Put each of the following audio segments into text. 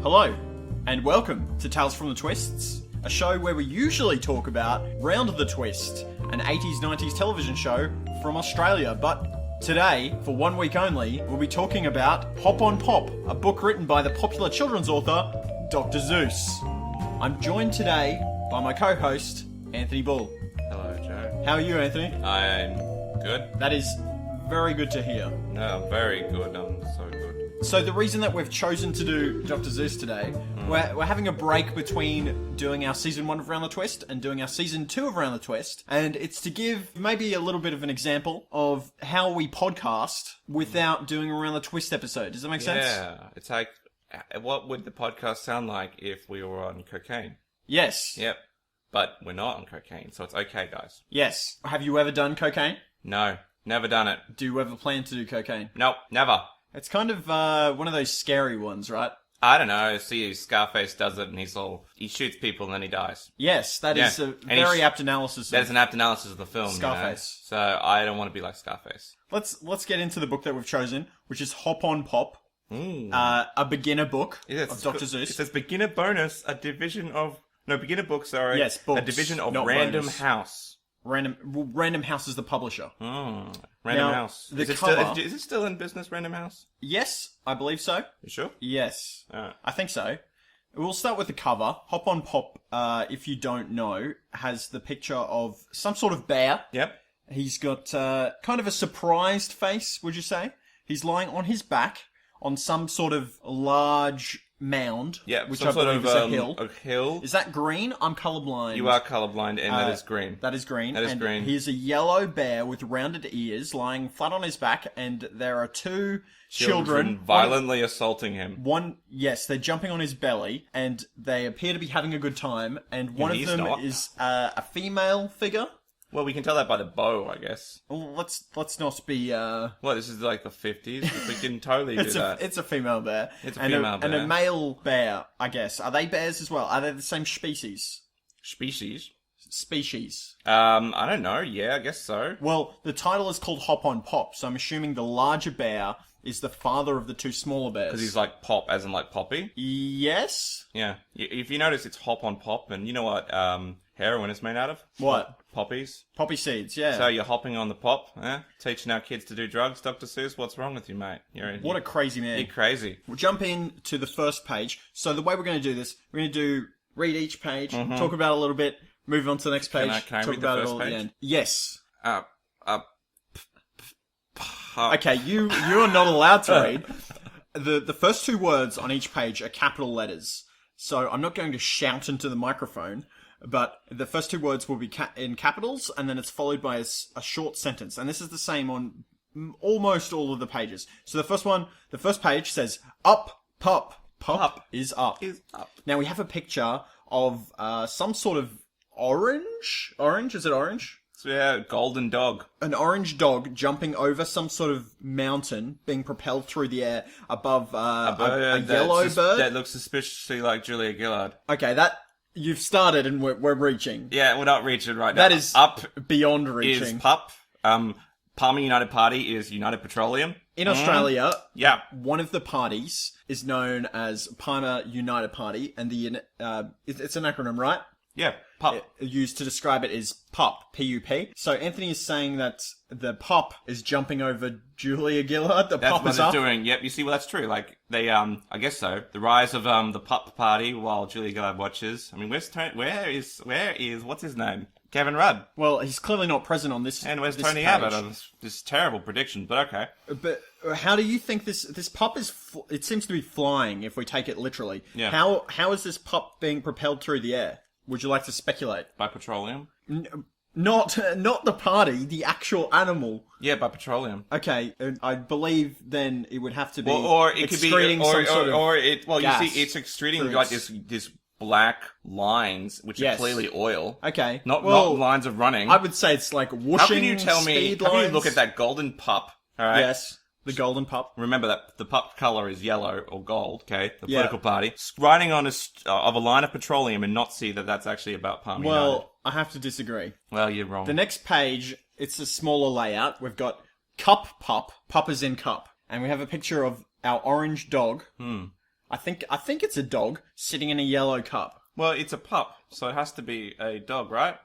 Hello, and welcome to Tales from the Twists, a show where we usually talk about Round of the Twist, an 80s 90s television show from Australia, but today, for 1 week only, we'll be talking about Hop on Pop, a book written by the popular children's author, Dr. Seuss. I'm joined today by my co-host, Anthony Bull. Hello, Joe. How are you, Anthony? I'm good. That is very good to hear. No, I'm very good. I'm so good. So the reason that we've chosen to do Dr. Seuss today, we're having a break between doing our Season 1 of Round the Twist and doing our Season 2 of Round the Twist, and it's to give maybe a little bit of an example of how we podcast without doing a Round the Twist episode. Does that make sense? Yeah, it's like, what would the podcast sound like if we were on cocaine? Yes. Yep, but we're not on cocaine, so it's okay, guys. Yes. Have you ever done cocaine? No, never done it. Do you ever plan to do cocaine? Nope, never. It's kind of one of those scary ones, right? I don't know. See, Scarface does it, and he shoots people, and then he dies. Yes, that is a very apt analysis. That is an apt analysis of the film. Scarface. You know? So I don't want to be like Scarface. Let's get into the book that we've chosen, which is Hop on Pop, a beginner book of Dr. Seuss. It says beginner bonus, beginner book. Sorry, yes, books, a division of bonus. Random House. Random House is the publisher. Random Now, House. The Is it still in business, Random House? Yes, I believe so. You sure? Yes, Alright. I think so. We'll start with the cover. Hop on Pop, if you don't know, has the picture of some sort of bear. Yep. He's got kind of a surprised face, would you say? He's lying on his back on some sort of large mound, Yeah, which some I sort believe of is a hill. A hill. Is that green? I'm colourblind. You are colourblind, and that is green. That is green. That is green. He's a yellow bear with rounded ears lying flat on his back, and there are two children violently assaulting him. Yes, they're jumping on his belly, and they appear to be having a good time, and one of them is a female figure. Well, we can tell that by the bow, I guess. Well, let's not be... Well, this is like the 50s. We can totally do that. It's a female bear. It's a female bear. And a male bear, I guess. Are they bears as well? Are they the same species? Species? I don't know. Yeah, I guess so. Well, the title is called Hop on Pop, so I'm assuming the larger bear is the father of the two smaller bears. Because he's like pop, as in like poppy? Yes? Yeah. If you notice, it's hop on pop, and you know what heroin is made out of? What? Poppies. Poppy seeds, yeah. So you're hopping on the pop, teaching our kids to do drugs, Dr. Seuss. What's wrong with you, mate? What a crazy man. You're crazy. We'll jump in to the first page. So the way we're going to do this, we're going to read each page, talk about it a little bit, move on to the next page, can I talk read the about first it all at page? the end. Yes. Okay. Okay, you are not allowed to read. The first two words on each page are capital letters. So I'm not going to shout into the microphone, but the first two words will be in capitals, and then it's followed by a short sentence. And this is the same on almost all of the pages. So the first page says, up, pop. Pop is up. Now we have a picture of some sort of orange? Orange? Is it orange? Yeah, golden dog. An orange dog jumping over some sort of mountain, being propelled through the air above a yellow bird. That looks suspiciously like Julia Gillard. Okay, you've started and we're reaching. Yeah, we're not reaching right now. That is up beyond reaching. Is pup. Palmer United Party is United Petroleum. In Australia, yeah, one of the parties is known as Palmer United Party, and it's an acronym, right? Yeah, PUP. Used to describe it is PUP, P-U-P. So Anthony is saying that the PUP is jumping over Julia Gillard. The PUP is up. That's what it's doing. Yep, you see, well, that's true. Like, they, I guess so. The rise of, the PUP party while Julia Gillard watches. I mean, where is, what's his name? Kevin Rudd. Well, he's clearly not present on this. And where's this Tony page. Abbott on this terrible prediction, but okay. But how do you think this PUP is, it seems to be flying if we take it literally. Yeah. How is this PUP being propelled through the air? Would you like to speculate? By petroleum? Not the party, the actual animal. Yeah, by petroleum. Okay, I believe then it would have to be or it could be some sort of well, gas you see, it's extruding like this black lines, which are clearly oil. Okay, not lines of running. I would say it's like whooshing. How can you tell me? How can you look at that golden pup? All right. Yes. The golden pup. Remember that the pup colour is yellow or gold, okay? The political party. Riding on of a line of petroleum and not see that that's actually about Palmer United. Well, I have to disagree. Well, you're wrong. The next page, it's a smaller layout. We've got cup pup, pup is in cup. And we have a picture of our orange dog. I think it's a dog sitting in a yellow cup. Well, it's a pup, so it has to be a dog, right?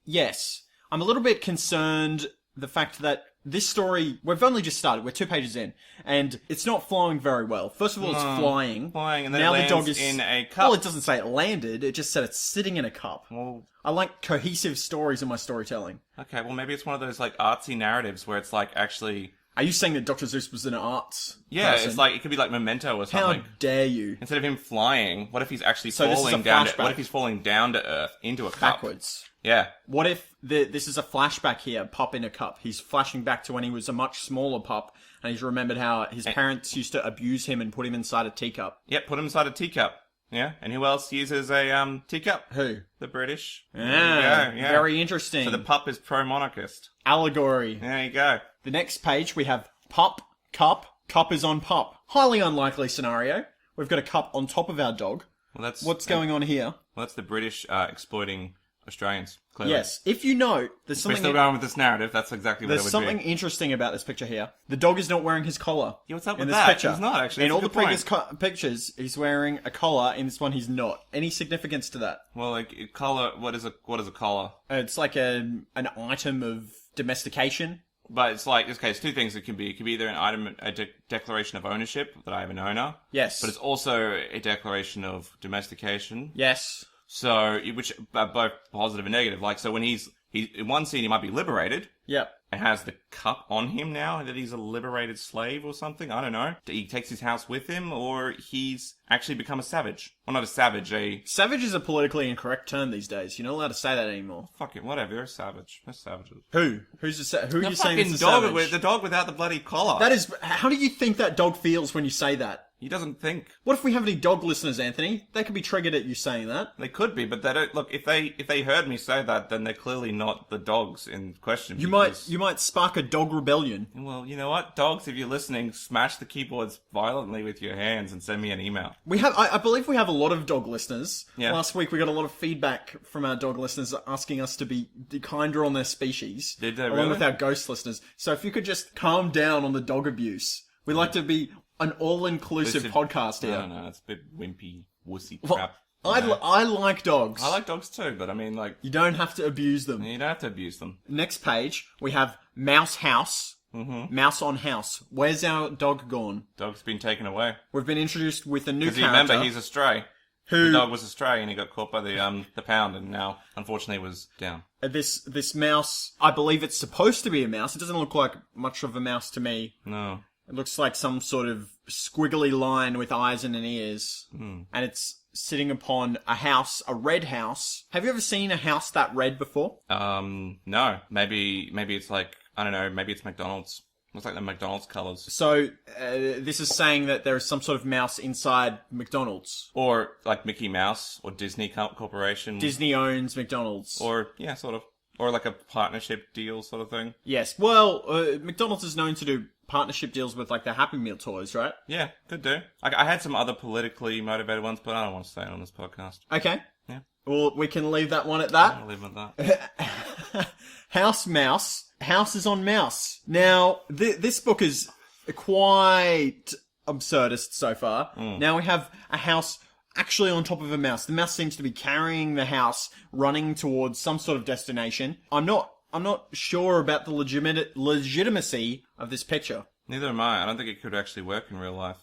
Yes. I'm a little bit concerned the fact that this story, we've only just started, we're 2 pages in, and it's not flowing very well. First of all, it's flying. And then now it lands the dog is in a cup. Well, it doesn't say it landed, it just said it's sitting in a cup. Well, I like cohesive stories in my storytelling. okay, well, maybe it's one of those, like, artsy narratives where it's, like, actually... Are you saying that Dr. Zeus was an arts Yeah, person? it's like, it could be like Memento or something. How dare you? Instead of him flying, what if he's actually So this is falling a down? flashback. What if he's falling down to Earth into a cup? Backwards. Yeah. What if this is a flashback here, pup in a cup? He's flashing back to when he was a much smaller pup, and he's remembered how his parents used to abuse him and put him inside a teacup. Yep. Put him inside a teacup. Yeah. And who else uses a teacup? Who? The British. Yeah, There you go, yeah. very interesting. So the pup is pro-monarchist. Allegory. There you go. The next page, we have pup, cup, cup is on pup. Highly unlikely scenario. We've got a cup on top of our dog. Well, that's What's going on here? Well, that's the British exploiting Australians. Clearly. Yes. If you note, there's We're something... still going with this narrative. That's exactly what it There's would something be. interesting about this picture here. The dog is not wearing his collar. Yeah, what's up in with this that? picture. He's not, actually. In That's all a the good previous point. pictures, he's wearing a collar. In this one, he's not. Any significance to that? Well, like collar. What is a collar? It's like an item of domestication. But it's like, okay, it's two things it can be. It can be either an item, declaration of ownership, that I have an owner. Yes. But it's also a declaration of domestication. Yes. So, which are both positive and negative. Like, so when he's in one scene, he might be liberated. Yep. And has the cup on him now, that he's a liberated slave or something. I don't know. He takes his house with him, or he's actually become a savage. Well, not a savage, Savage is a politically incorrect term these days. You're not allowed to say that anymore. Fuck it, whatever, you're a savage. They're savages. Who? Who are you saying is a dog savage? with the dog without the bloody collar. That is... How do you think that dog feels when you say that? He doesn't think. What if we have any dog listeners, Anthony? They could be triggered at you saying that. They could be, but they don't. Look, if they heard me say that, then they're clearly not the dogs in question. You might spark a dog rebellion. Well, you know what, dogs, if you're listening, smash the keyboards violently with your hands and send me an email. We have, I believe we have a lot of dog listeners. Yeah. Last week we got a lot of feedback from our dog listeners asking us to be kinder on their species. Did they along really? with our ghost listeners. So if you could just calm down on the dog abuse. We like to be an all-inclusive podcast here. I don't know, it's a bit wimpy, wussy Well, crap. I like dogs. I like dogs too, but I mean, like, You don't have to abuse them. you don't have to abuse them. Next page, we have Mouse House. Mm-hmm. Mouse on House. Where's our dog gone? Dog's been taken away. We've been introduced with a new Because character. you remember, he's a stray. who The dog was a stray, and he got caught by the pound, and now, unfortunately, was down. this mouse, I believe it's supposed to be a mouse. It doesn't look like much of a mouse to me. No. It looks like some sort of squiggly line with eyes and ears. And it's sitting upon a house, a red house. Have you ever seen a house that red before? No. Maybe it's like, I don't know, maybe it's McDonald's. Looks like the McDonald's colours. So, this is saying that there is some sort of mouse inside McDonald's. Or, like, Mickey Mouse, or Disney Corporation. Disney owns McDonald's. Or, yeah, sort of. Or, like, a partnership deal sort of thing. Yes. Well, McDonald's is known to do partnership deals with, like, the Happy Meal toys, right? Yeah, could do. I had some other politically motivated ones, but I don't want to say it on this podcast. Okay. Yeah. Well, we can leave that one at that. I'll leave it at that. House Mouse. House is on Mouse. Now, this book is quite absurdist so far. Now we have a house actually on top of a mouse. The mouse seems to be carrying the house, running towards some sort of destination. I'm not sure about the legitimacy of this picture. Neither am I. I don't think it could actually work in real life.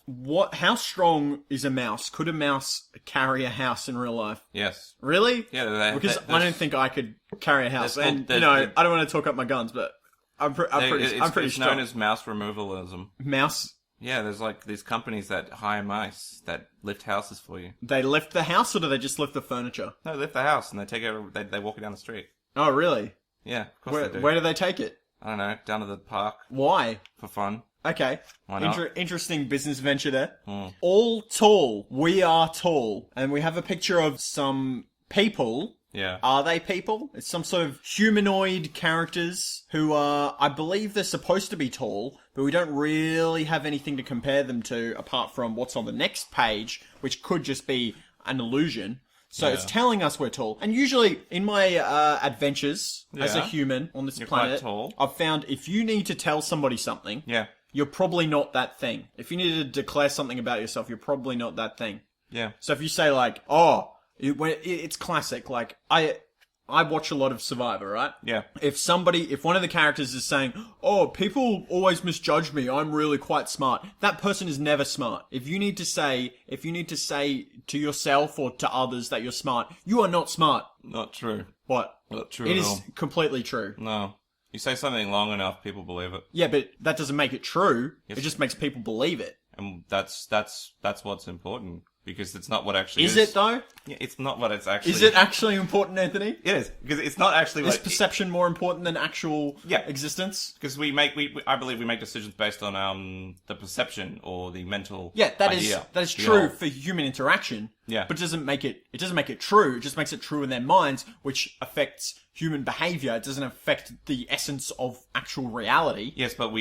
How strong is a mouse? Could a mouse carry a house in real life? Yes. Really? Yeah, Because I don't think I could carry a house. there's- And, there's- I don't want to talk up my guns, but I'm pretty It's strong. known as mouse removalism. Mouse, Yeah, there's like these companies that hire mice that lift houses for you. they lift the house or do they just lift the furniture? No, they lift the house and they take it. They walk it down the street. Oh, really? Yeah, of course they do. Where do they take it? I don't know, down to the park Why? for fun. Okay. Why not? Interesting business venture there. All tall. We are tall. And we have a picture of some people. Yeah. Are they people? It's some sort of humanoid characters who are, I believe they're supposed to be tall, but we don't really have anything to compare them to apart from what's on the next page, which could just be an illusion. So it's telling us we're tall. And usually in my adventures as a Yeah. human on this You're planet, quite tall. I've found if you need to tell somebody something, Yeah. you're probably not that thing. If you need to declare something about yourself, you're probably not that thing. Yeah. So if you say like, it's classic. Like I watch a lot of Survivor, right? Yeah. Not true. What? Not true It at is all. completely true. No. You say something long enough, people believe it. Yeah, but that doesn't make it true. Yes. It just makes people believe it. And that's what's important. Because it's not what actually is. Is it though? Yeah, it's not what it's actually. Is it actually important, Anthony? It is. Because it's not actually Is what... perception more important than actual existence? Because I believe we make decisions based on the perception or the mental That idea. is true for human interaction. Yeah. But it doesn't make it true. It just makes it true in their minds, which affects human behavior. It doesn't affect the essence of actual reality. Yes, but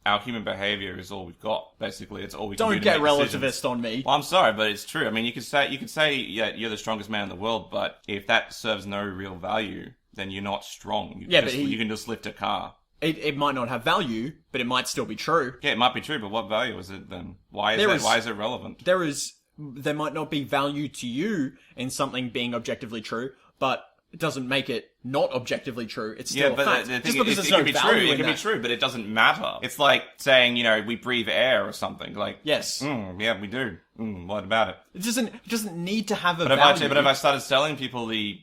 our human behavior is all we've got. Basically, it's all we can do Don't to get make relativist decisions. on me. Well, I'm sorry, but it's true. I mean, you could say, yeah, you're the strongest man in the world, but if that serves no real value, then you're not strong. You can just lift a car. It might not have value, but it might still be true. Yeah, it might be true, but what value is it then? Why is it relevant? There might not be value to you in something being objectively true, but it doesn't make it not objectively true. It's still a fact. The Just thing because is, there's it no can be value true. in It can be that. true, but it doesn't matter. It's like saying, we breathe air or something. Like, Yes. yeah, we do. What about it? It doesn't need to have a But value. if I started telling people the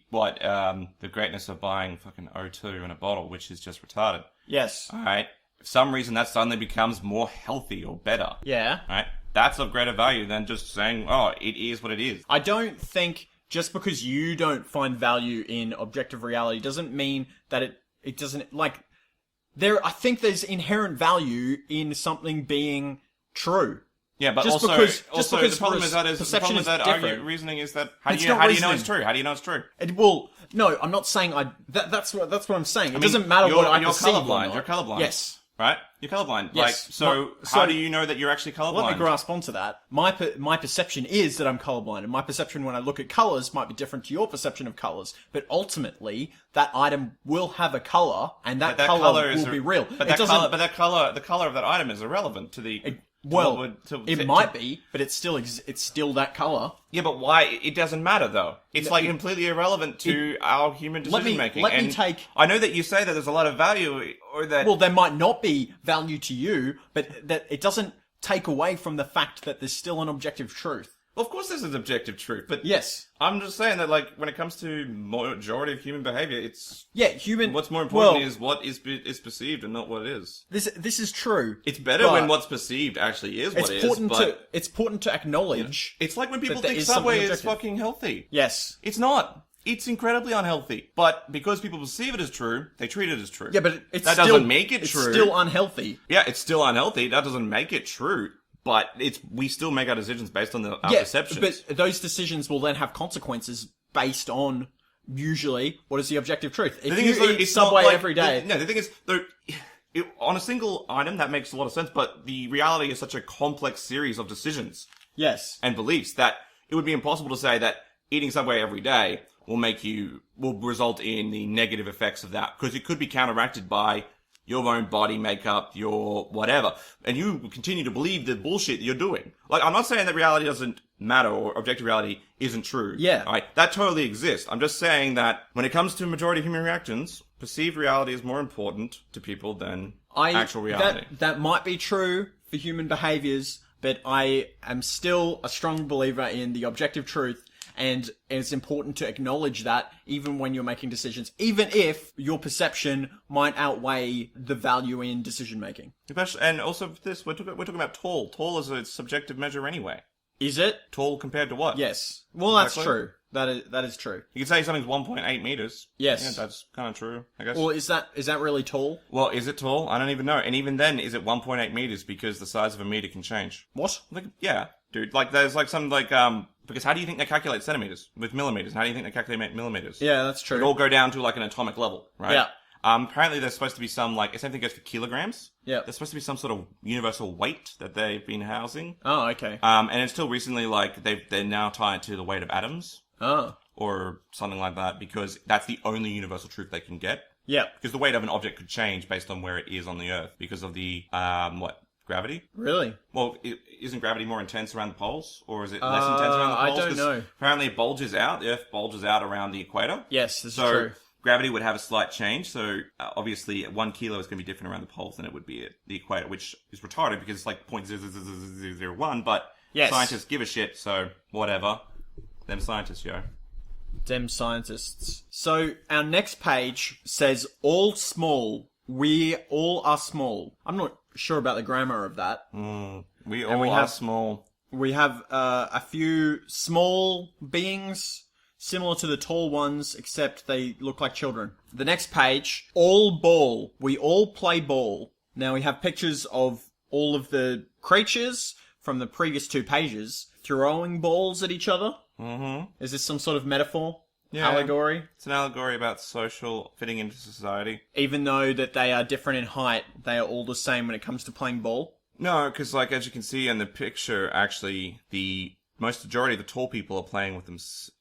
greatness of buying fucking O2 in a bottle, which is just retarded. Yes. All right. For some reason, that suddenly becomes more healthy or better. Yeah. All right. That's of greater value than just saying, oh, it is what it is. I don't think just because you don't find value in objective reality doesn't mean that it doesn't, like, I think there's inherent value in something being true. Yeah, but Just also because the problem is perception is that reasoning is that how do you know it's true? How do you know it's true? No, I'm not saying that's what I'm saying. It I mean, doesn't matter what I you're perceive or colorblind. not. You're colorblind. Yes. Right? You're colorblind. Yes. How do you know that you're actually colorblind? Let me grasp onto that. My perception is that I'm colorblind, and my perception when I look at colors might be different to your perception of colors. But ultimately, that item will have a color, and that color will be real. But the color of that item is irrelevant to the. It might be, but it's still that color. Yeah, but why? It doesn't matter though. It's completely irrelevant to our human decision making. I know that you say that there's a lot of value, or that. Well, there might not be value to you, but that it doesn't take away from the fact that there's still an objective truth. Well, of course, there's an objective truth, but yes, I'm just saying that, like, when it comes to majority of human behavior, What's more important is what is perceived and not what it is. This is true. It's better when what's perceived actually is what it is. It's important to acknowledge. It's like when people think Subway is fucking healthy. Yes, it's not. It's incredibly unhealthy. But because people perceive it as true, they treat it as true. Yeah, but that doesn't make it true. It's still unhealthy. Yeah, it's still unhealthy. That doesn't make it true. But we still make our decisions based on our perceptions. But those decisions will then have consequences based on, usually, what is the objective truth. If you eat Subway every day... The thing is, though, on a single item, that makes a lot of sense, but the reality is such a complex series of decisions. Yes. And beliefs that it would be impossible to say that eating Subway every day will result in the negative effects of that. Because it could be counteracted by your own body makeup, your whatever. And you continue to believe the bullshit that you're doing. Like, I'm not saying that reality doesn't matter or objective reality isn't true. Yeah. Right? That totally exists. I'm just saying that when it comes to majority of human reactions, perceived reality is more important to people than actual reality. That might be true for human behaviors, but I am still a strong believer in the objective truth. And it's important to acknowledge that even when you're making decisions, even if your perception might outweigh the value in decision making. And also for this, we're talking about tall. Tall is a subjective measure anyway. Is it? Tall compared to what? Yes. Well, that's true. That is true. You could say something's 1.8 meters. Yes. Yeah, that's kind of true, I guess. Well, is that really tall? Well, is it tall? I don't even know. And even then, is it 1.8 meters because the size of a meter can change? What? Like, yeah, dude. Like, there's like some because how do you think they calculate centimeters with millimeters? And how do you think they calculate millimeters? Yeah, that's true. It all go down to like an atomic level, right? Yeah. Apparently there's supposed to be some, like, the same thing goes for kilograms. Yeah. There's supposed to be some sort of universal weight that they've been housing. Oh, okay. And until recently, like, they're now tied to the weight of atoms. Oh. Or something like that, because that's the only universal truth they can get. Yeah. Because the weight of an object could change based on where it is on the Earth, because of the, Gravity? Really? Well, isn't gravity more intense around the poles? Or is it less intense around the poles? I don't know. Apparently it bulges out. The Earth bulges out around the equator. Yes, this is So true. gravity would have a slight change. So obviously 1 kilo is going to be different around the poles than it would be at the equator, which is retarded because it's like 0.00001. But Yes. scientists give a shit, so whatever. Them scientists, yo. Dem scientists. So our next page says all small. We all are small. I'm not sure about the grammar of that. We all are small. We have a few small beings similar to the tall ones, except they look like children. The next page, all ball. We all play ball. Now we have pictures of all of the creatures from the previous 2 pages throwing balls at each other. Mm-hmm. Is this some sort of metaphor? Yeah. Allegory? It's an allegory about social fitting into society. Even though that they are different in height, they are all the same when it comes to playing ball? No, because like as you can see in the picture, actually the majority of the tall people are playing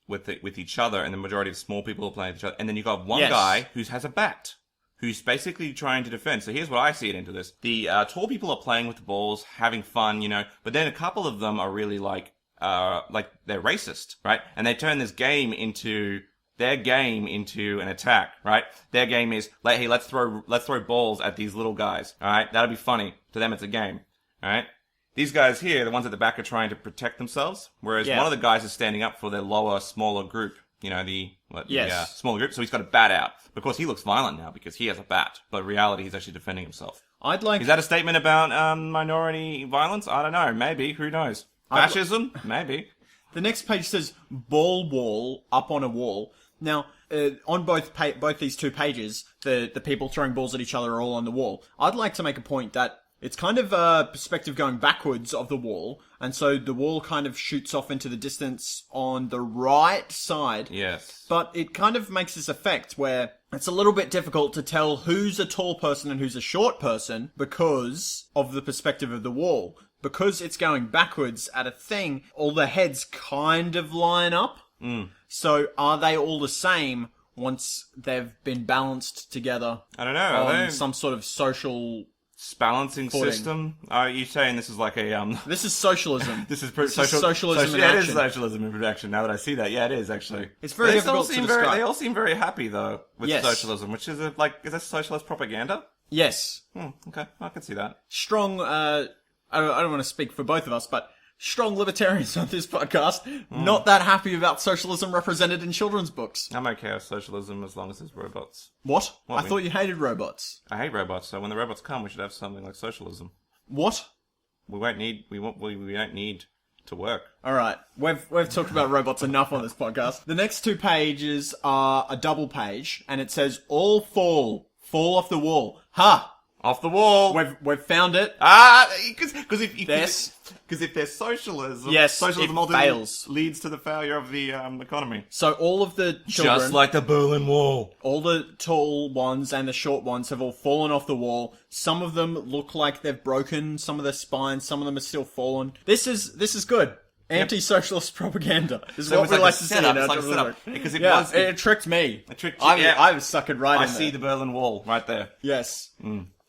with each other, and the majority of small people are playing with each other. And then you've got one guy who has a bat, who's basically trying to defend. So here's what I see it into this: the tall people are playing with the balls, having fun, but then a couple of them are really like they're racist, right? And they turn this game into an attack, right? Their game is like, hey, let's throw balls at these little guys, all right? That'll be funny. To them, it's a game, all right? These guys here, the ones at the back, are trying to protect themselves, whereas one of the guys is standing up for their lower, smaller group. The smaller group. So he's got a bat out. Of course, he looks violent now because he has a bat, but in reality, he's actually defending himself. Is that a statement about minority violence? I don't know. Maybe. Who knows? Fascism? Maybe. The next page says ball wall up on a wall. Now, on both these 2 pages, the people throwing balls at each other are all on the wall. I'd like to make a point that it's kind of a perspective going backwards of the wall, and so the wall kind of shoots off into the distance on the right side. Yes. But it kind of makes this effect where it's a little bit difficult to tell who's a tall person and who's a short person because of the perspective of the wall. Because it's going backwards at a thing, all the heads kind of line up. So are they all the same once they've been balanced together? I don't know. On some sort of social balancing footing. System? Are you saying this is like a This is socialism. This is socialism in yeah, action. it is socialism in action. Now that I see that, yeah, it is actually. It's very difficult to describe. They all seem very happy though with socialism, which is is that socialist propaganda? Yes. Okay, I can see that. Strong. I don't want to speak for both of us, but strong libertarians on this podcast, not that happy about socialism represented in children's books. I'm okay with socialism as long as there's robots. What? I thought you hated robots. I hate robots, so when the robots come, we should have something like socialism. What? We don't need to work. Alright, we've talked about robots enough on this podcast. The next 2 pages are a double page, and it says, all fall off the wall. Ha! Off the wall. We've found it. Because if there's socialism, yes, socialism it fails. Leads to the failure of the economy. So all of the children, just like the Berlin Wall, all the tall ones and the short ones have all fallen off the wall. Some of them look like they've broken some of their spines. Some of them are still fallen. This is good. Anti-socialist propaganda is what we like to see in our children's. Because it tricked me. It tricked you. I was suckered right in there. I see the Berlin Wall right there. Yes.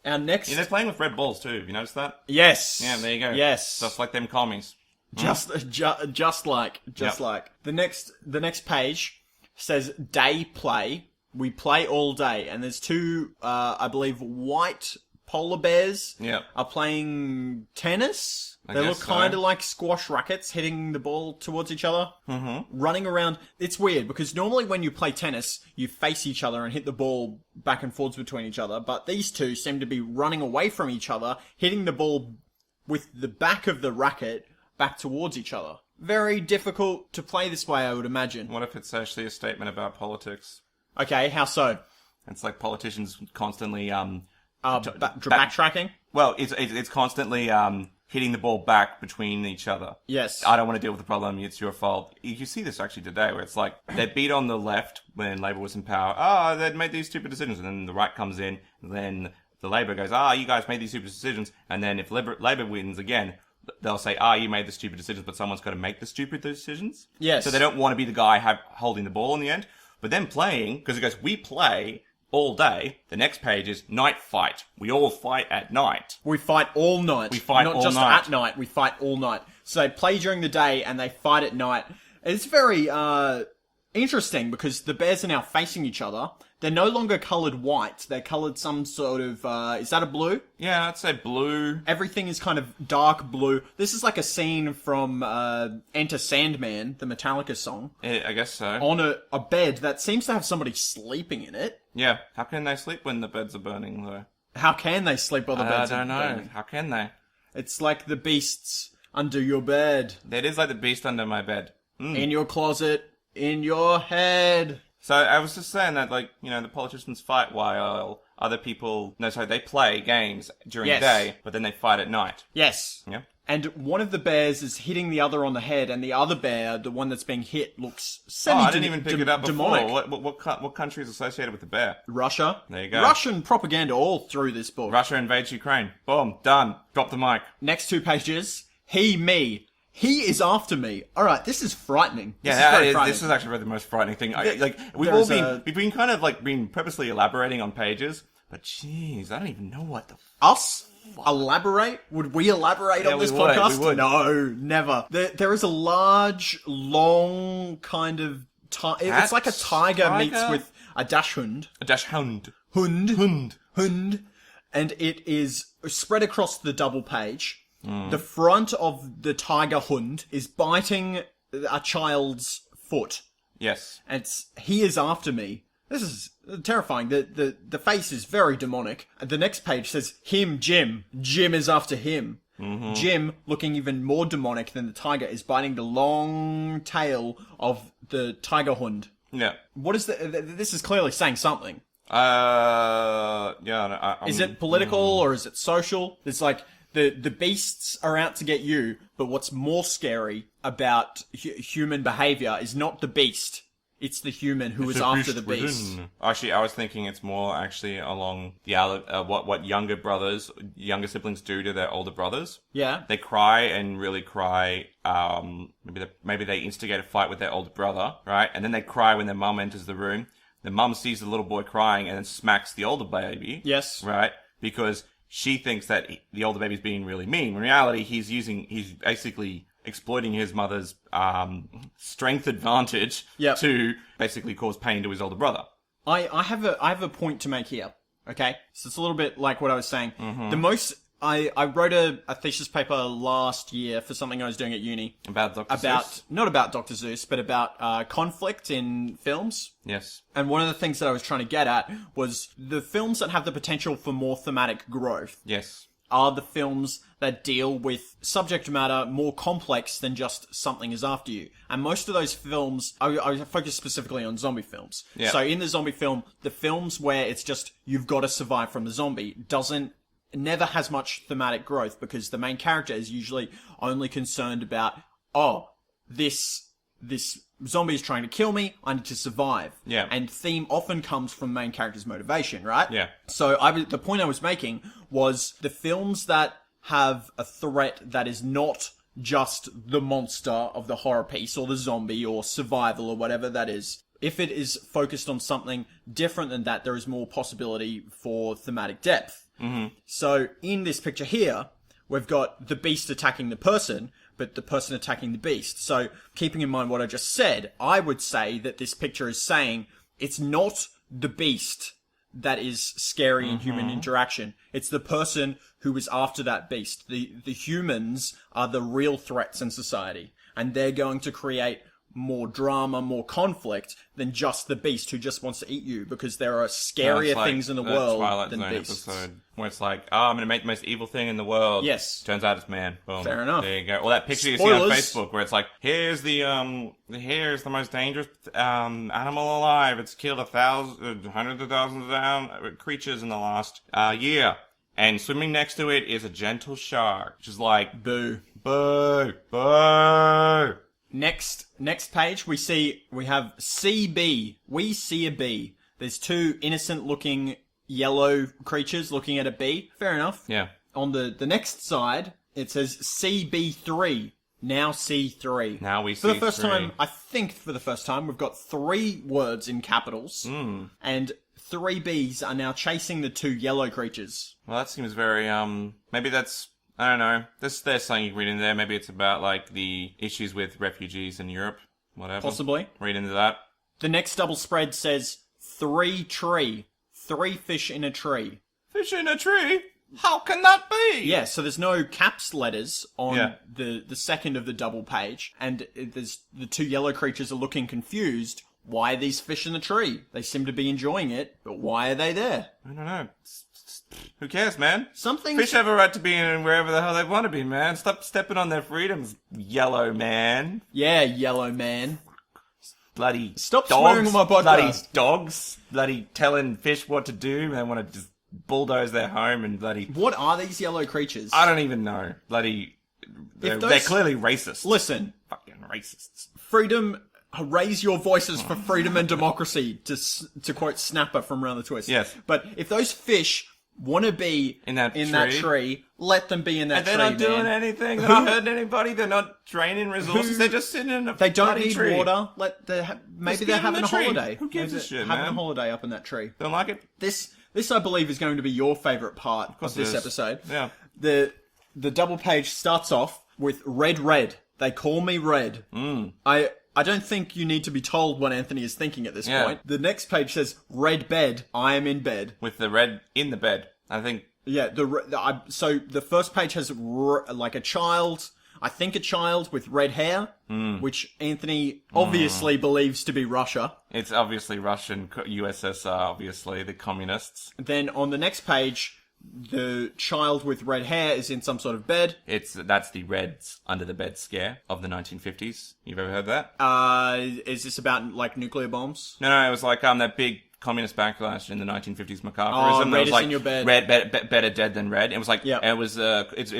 Our next... they're playing with red balls too. Have you noticed that? Yes. Yeah, there you go. Yes. Just like them commies. Just like. The next page says day play. We play all day. And there's 2, I believe, white polar bears are playing tennis. They look kind of like squash rackets hitting the ball towards each other. Running around. It's weird because normally when you play tennis, you face each other and hit the ball back and forwards between each other. But these 2 seem to be running away from each other, hitting the ball with the back of the racket back towards each other. Very difficult to play this way, I would imagine. What if it's actually a statement about politics? Okay, how so? It's like politicians constantly backtracking? Well, it's constantly hitting the ball back between each other. Yes. I don't want to deal with the problem. It's your fault. You see this actually today where it's like they beat on the left when Labour was in power. They'd made these stupid decisions. And then the right comes in. And then the Labour goes, you guys made these stupid decisions. And then if Labour wins again, they'll say, you made the stupid decisions, but someone's got to make the stupid decisions. Yes. So they don't want to be the guy holding the ball in the end. But then playing, because it goes, we play, all day. The next page is night fight. We all fight at night. We fight all night. We fight Not all just night. at night, we fight all night. So they play during the day and they fight at night. It's very interesting because the bears are now facing each other. They're no longer coloured white. They're coloured some sort of, is that a blue? Yeah, I'd say blue. Everything is kind of dark blue. This is like a scene from Enter Sandman, the Metallica song, I guess so. on a bed that seems to have somebody sleeping in it. Yeah. How can they sleep when the beds are burning, though? How can they sleep while the beds I are don't know. burning? How can they? It's like the beasts under your bed, It is like the beast under my bed. in your closet, in your head. So I was just saying that, like, you know, the politicians fight while other people... No, sorry, they play games during Yes. the day, but then they fight at night. Yes. Yeah? And one of the bears is hitting the other on the head, and the other bear, the one that's being hit, looks Oh, I didn't even pick it up before. demonic. What country is associated with the bear? Russia. There you go. Russian propaganda all through this book. Russia invades Ukraine. Boom. Done. Drop the mic. Next 2 pages. He, me. He is after me. Alright, this is frightening. Yeah, Very frightening. this is actually the most frightening thing. There's We've been kind of like been purposely elaborating on pages, but jeez, I don't even know what the Us? Elaborate? Would we elaborate on we this would, podcast? we would. No, never. There is a large, long kind of... it's like a tiger meets with a dachshund. a dash hound. Hund. And it is spread across the double page. The front of the tiger hund is biting a child's foot. Yes. And he is after me. This is terrifying. The face is very demonic. The next page says, him, Jim. Jim is after him. Mm-hmm. Jim, looking even more demonic than the tiger, is biting the long tail of the tiger hund. Yeah. What is this is clearly saying something. Yeah. Is it political or is it social? It's like the beasts are out to get you, but what's more scary about human behavior is not the beast. It's the human who is after the beast. Actually, I was thinking it's more actually along the what younger siblings do to their older brothers. Yeah. They cry and really cry. Maybe they instigate a fight with their older brother, right? And then they cry when their mum enters the room. The mum sees the little boy crying and then smacks the older baby. Yes. Right? Because she thinks that the older baby's being really mean. In reality, he's basically exploiting his mother's strength advantage to basically cause pain to his older brother. I have a point to make here. Okay, so it's a little bit like what I was saying. Mm-hmm. I wrote a thesis paper last year for something I was doing at uni About Dr. Seuss? not about Dr. Seuss, but about conflict in films. Yes. And one of the things that I was trying to get at was the films that have the potential for more thematic growth Yes. are the films that deal with subject matter more complex than just something is after you. And most of those films, I focus specifically on zombie films. Yeah. So in the zombie film, the films where it's just, you've got to survive from the zombie, never has much thematic growth because the main character is usually only concerned about, this zombie is trying to kill me, I need to survive. Yeah. And theme often comes from main character's motivation, right? Yeah. So the point I was making was the films that have a threat that is not just the monster of the horror piece or the zombie or survival or whatever that is. If it is focused on something different than that, there is more possibility for thematic depth. Mm-hmm. So in this picture here, we've got the beast attacking the person, but the person attacking the beast. So keeping in mind what I just said, I would say that this picture is saying it's not the beast that is scary in human interaction. It's the person who is after that beast. The humans are the real threats in society, and they're going to create more drama, more conflict than just the beast who just wants to eat you, because there are scarier things in the world Twilight than Zone beasts. episode where it's like, I'm going to make the most evil thing in the world. Yes. Turns out it's man. Boom. Fair enough. There you go. Or that picture you see on Spoilers. Facebook where it's like, here's the most dangerous animal alive. It's killed hundreds of thousands of creatures in the last year. And swimming next to it is a gentle shark, which is like, Boo. boo, boo. Next page, we have CB. We see a bee. There's two innocent-looking yellow creatures looking at a bee. Fair enough. Yeah. On the next side, it says CB3. Now C3. Now we For see the first three. time, I think for the first time, we've got 3 words in capitals. And 3 bees are now chasing the 2 yellow creatures. Well, that seems very, maybe that's, I don't know. There's something you can read in there. Maybe it's about, like, the issues with refugees in Europe. Whatever. Possibly. Read into that. The next double spread says 3 tree. 3 fish in a tree. Fish in a tree? How can that be? Yeah, so there's no caps letters on the second of the double page, and there's the 2 yellow creatures are looking confused. Why are these fish in the tree? They seem to be enjoying it, but why are they there? I don't know. Who cares, man? Something. Fish have a right to be in wherever the hell they want to be, man. Stop stepping on their freedoms, yellow man. Yeah, yellow man. Bloody Stop dogs, swearing on my podcast. Bloody dogs. Bloody telling fish what to do. They want to just bulldoze their home and bloody... What are these yellow creatures? I don't even know. Bloody... They're clearly racist. Listen. Fucking racists. Freedom... Raise your voices for freedom and democracy, to quote Snapper from Round the Twist. Yes. But if those fish want to be in that tree, let them be in that tree, and they're not doing anything. They're not hurting anybody. They're not draining resources. They're just sitting in a They don't need tree. water. Maybe they're having a holiday. Who gives a shit, having man? a holiday up in that tree. Don't like it? This, I believe, is going to be your favourite part of this episode. Yeah. The double page starts off with red. They call me Red. I don't think you need to be told what Anthony is thinking at this point. The next page says, red bed, I am in bed. With the red in the bed. I think... Yeah, so the first page has like a child, I think a child with red hair, which Anthony obviously believes to be Russia. It's obviously Russian, USSR, obviously, the communists. Then on the next page, the child with red hair is in some sort of bed. That's the Reds under the bed scare of the 1950s. You've ever heard that? Is this about like nuclear bombs? No, it was like that big communist backlash in the 1950s McCarthyism. Oh, red was is like in your bed. Red, better dead than red. It was like, yeah. It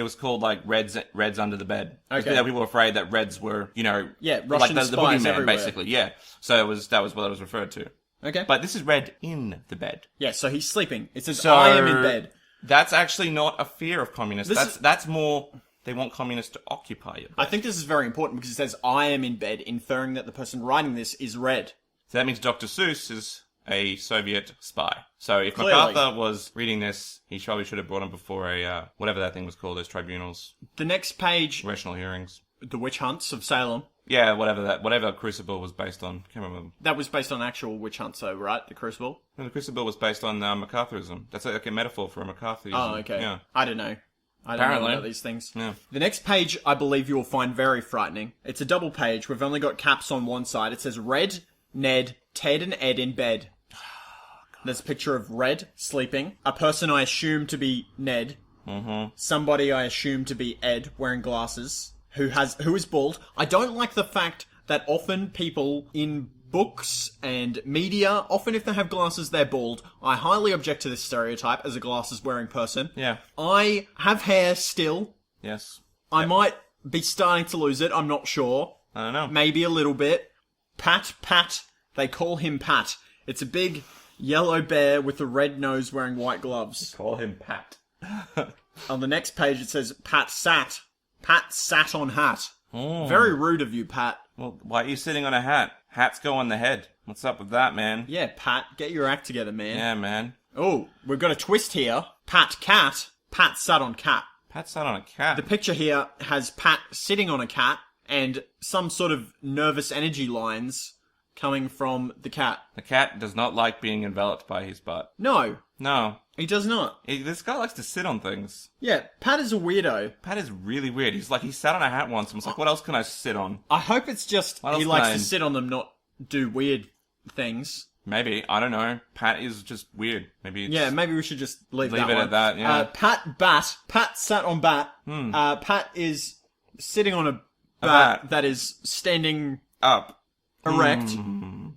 was called like Reds under the bed. Okay. People were afraid that Reds were, Russian like the spies boogeyman, everywhere. basically. Yeah. So that was what it was referred to. Okay. But this is Red in the bed. Yeah, so he's sleeping. It says, I am in bed. That's actually not a fear of communists. That's more, they want communists to occupy your bed. I think this is very important because it says, I am in bed, inferring that the person writing this is Red. So that means Dr. Seuss is a Soviet spy. So if Clearly. MacArthur was reading this, he probably should have brought him before a, whatever that thing was called, those tribunals. The next page, Congressional hearings. The Witch Hunts of Salem. Yeah, whatever Crucible was based on. Can't remember. That was based on actual witch hunts, though, right? The Crucible? No, the Crucible was based on MacArthurism. That's like a metaphor for MacArthurism. Oh, okay. Yeah. I don't know. I don't know about these things. Yeah. The next page, I believe you will find very frightening. It's a double page. We've only got caps on one side. It says Red, Ned, Ted and Ed in bed. There's a picture of Red sleeping. A person I assume to be Ned. Mm-hmm. Somebody I assume to be Ed wearing glasses. Who is bald. I don't like the fact that often people in books and media, often if they have glasses, they're bald. I highly object to this stereotype as a glasses-wearing person. Yeah. I have hair still. Yes. I might be starting to lose it, I'm not sure. I don't know. Maybe a little bit. Pat. They call him Pat. It's a big yellow bear with a red nose wearing white gloves. Call him Pat. On the next page it says, Pat sat. Pat sat on hat. Oh. Very rude of you, Pat. Well, why are you sitting on a hat? Hats go on the head. What's up with that, man? Yeah, Pat, get your act together, man. Yeah, man. Oh, we've got a twist here. Pat cat. Pat sat on cat. Pat sat on a cat. The picture here has Pat sitting on a cat and some sort of nervous energy lines coming from the cat. The cat does not like being enveloped by his butt. No, No. he does not. This guy likes to sit on things. Yeah, Pat is a weirdo. Pat is really weird. He sat on a hat once and was like, what else can I sit on? I hope it's just What else he can likes I- to sit on them, not do weird things. Maybe. I don't know. Pat is just weird. Maybe it's... Yeah, maybe we should just leave Leave that it one. at that, yeah. Pat sat on bat. Pat is sitting on a bat, bat. that is standing Up. erect. Yep.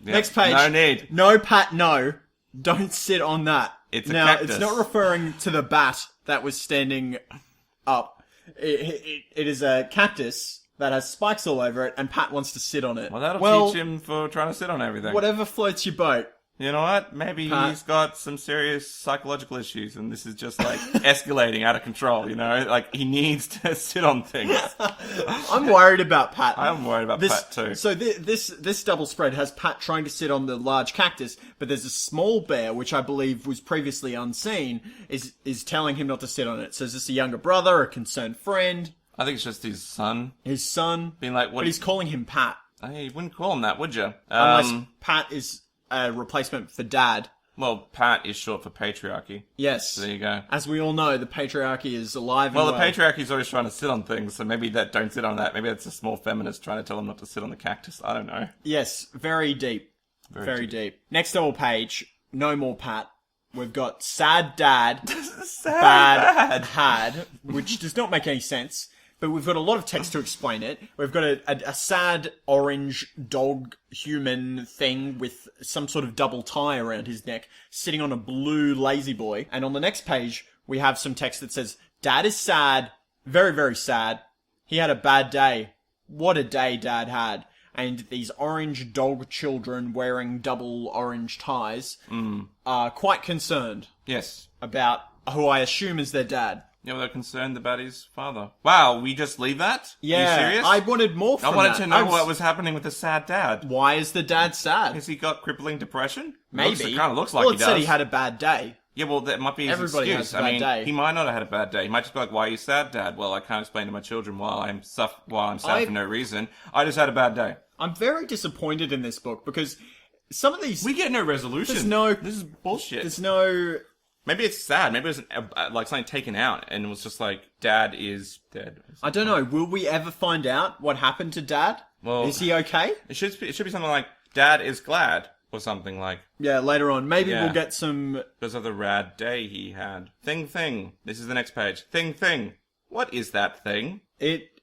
Next page. No need. No, Pat, no. Don't sit on that. It's a now, cactus. it's not referring to the bat that was standing up. It is a cactus that has spikes all over it, and Pat wants to sit on it. Well, that'll teach him for trying to sit on everything. Whatever floats your boat. You know what? Maybe Pat. he's got some serious psychological issues, and this is just like escalating out of control. You know, like he needs to sit on things. I'm worried about Pat. I'm worried about Pat too. So this double spread has Pat trying to sit on the large cactus, but there's a small bear, which I believe was previously unseen, is telling him not to sit on it. So is this a younger brother, a concerned friend, I think it's just his son his son? being like, "What?" But he's calling him Pat, Hey, you wouldn't call him that, would you? unless Pat is a replacement for Dad. Well, Pat is short for patriarchy. Yes. So there you go. As we all know, the patriarchy is alive Well, and the patriarchy's always trying to sit on things, so maybe that don't sit on that. Maybe that's a small feminist trying to tell them not to sit on the cactus. I don't know. Yes, very deep. Very deep. Next double page, no more Pat. We've got sad dad, bad had, which does not make any sense. But we've got a lot of text to explain it. We've got a sad orange dog human thing with some sort of double tie around his neck, sitting on a blue lazy boy. And on the next page, we have some text that says, Dad is sad, very, very sad. He had a bad day. What a day Dad had. And these orange dog children wearing double orange ties are quite concerned Yes. about who I assume is their dad. Yeah, well, they're concerned about his father. Wow, we just leave that? Yeah, Are you serious? I wanted more from I wanted that. to know what was happening with the sad dad. Why is the dad sad? Has he got crippling depression? Maybe. It kind of looks like well, he it does. said he had a bad day. Yeah, well, that might be his Everybody excuse. has a bad day. He might not have had a bad day. He might just be like, "Why are you sad, Dad?" Well, I can't explain to my children why I'm sad for no reason. I just had a bad day. I'm very disappointed in this book because some of these... We get no resolution. This is bullshit. There's no... Maybe it's sad. Maybe it was like something taken out, and it was just like, Dad is dead. I don't know. Will we ever find out what happened to Dad? Well, is he okay? It should be something like, Dad is glad, or something like. Yeah, later on. Maybe Yeah. we'll get some... Because of the rad day he had. Thing. This is the next page. Thing. What is that thing?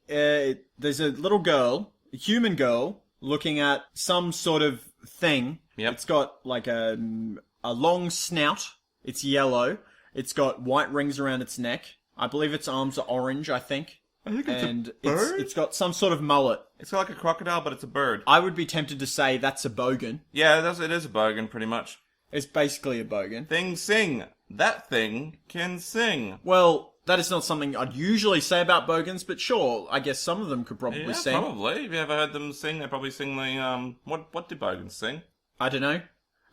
There's a little girl, a human girl, looking at some sort of thing. Yep. It's got like a long snout. It's yellow. It's got white rings around its neck. I believe its arms are orange, I think. think it's and a bird? It's got some sort of mullet. It's like a crocodile, but it's a bird. I would be tempted to say that's a bogan. Yeah, it is a bogan, pretty much. It's basically a bogan. Thing sing. That thing can sing. Well, that is not something I'd usually say about bogans, but sure, I guess some of them could probably Yeah, sing. probably. Have you ever heard them sing? They probably sing the, what do bogans sing? I don't know.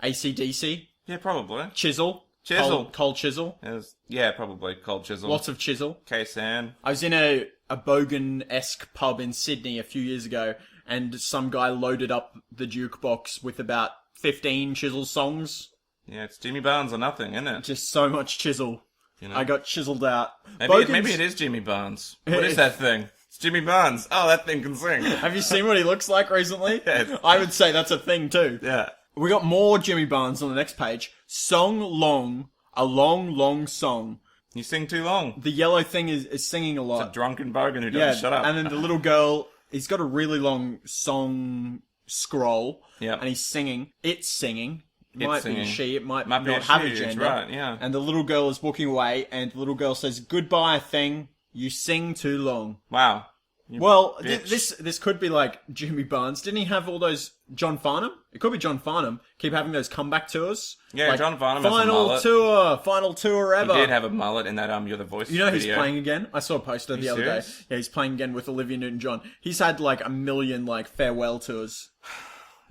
AC/DC, Yeah, probably. chisel. Chisel. Cold chisel. Yeah, probably. Cold chisel. Lots of chisel. K-San. I was in a bogan-esque pub in Sydney a few years ago, and some guy loaded up the jukebox with about 15 chisel songs. Yeah, it's Jimmy Barnes or nothing, isn't it? Just so much chisel. You know? I got chiseled out. Maybe it is Jimmy Barnes. What is that thing? It's Jimmy Barnes. Oh, that thing can sing. Have you seen what he looks like recently? Yes. I would say that's a thing too. Yeah. We got more Jimmy Barnes on the next page. Song long, a long song. You sing too long. The yellow thing is singing a lot. It's a drunken bogan who doesn't shut up. And then the little girl, he's got a really long song scroll. Yep. And he's singing. It's singing. It It's might singing. be she. It might be not a have she, a it's gender. right, yeah. And the little girl is walking away, and the little girl says, "Goodbye, thing. You sing too long." Wow. Well, bitch. this could be like Jimmy Barnes. Didn't he have all those John Farnham? It could be John Farnham. Keep having those comeback tours. Yeah, Like, John Farnham has a final tour He ever. did have a mullet in that You're the Voice You know he's video. playing again? I saw a poster the other day. serious? Yeah, he's playing again with Olivia Newton-John. He's had like a million like farewell tours.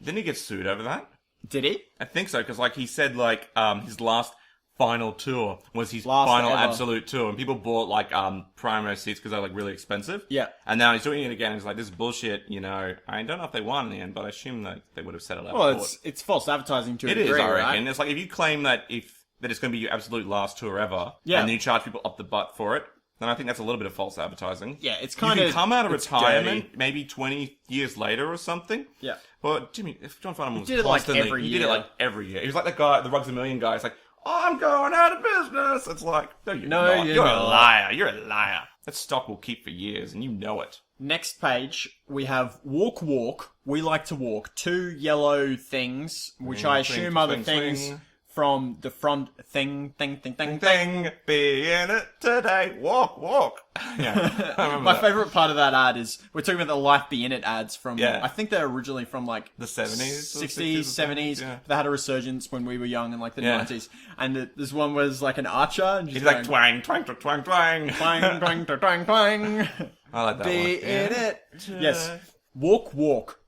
Didn't he get sued over that? Did he? I think so, because like he said like his last final tour was his Last final ever. absolute tour, and people bought like primo seats because they're like really expensive. Yeah. And now he's doing it again. And he's like, "This is bullshit." You know, I don't know if they won in the end, but I assume that they would have settled out. Well, of court. it's false advertising to a It is, degree, I reckon. right? It's like if you claim that it's going to be your absolute last tour ever, Yeah. and then you charge people up the butt for it, then I think that's a little bit of false advertising. Yeah, it's You kind can of come out of it's retirement dirty. maybe 20 years later or something. Yeah. Well, if John Farnham was did it, like, constantly, every he did it year. like every year. He was like that guy, the Rugs a Million guy. It's like, "Oh, I'm going out of business." It's like, no, you're No, not. you're You're a not. liar. You're a liar. That stock will keep for years, and you know it. Next page, we have walk. We like to walk. Two yellow things, which Swing, I swing, assume are the swing, things swing. from the front thing. Thing, be in it today. Walk, walk. Yeah, I remember My that. favourite part of that ad is, we're talking about the Life Be In It ads from, Yeah. I think they're originally from like The 70s? 60s, 70s. Yeah. They had a resurgence when we were young in like the Yeah. 90s. And this one was like an archer. And just He's like twang, twang, twang, twang, twang. twang, twang, twang, twang. I like that Be one. in Yeah. it. Yes. Walk, walk.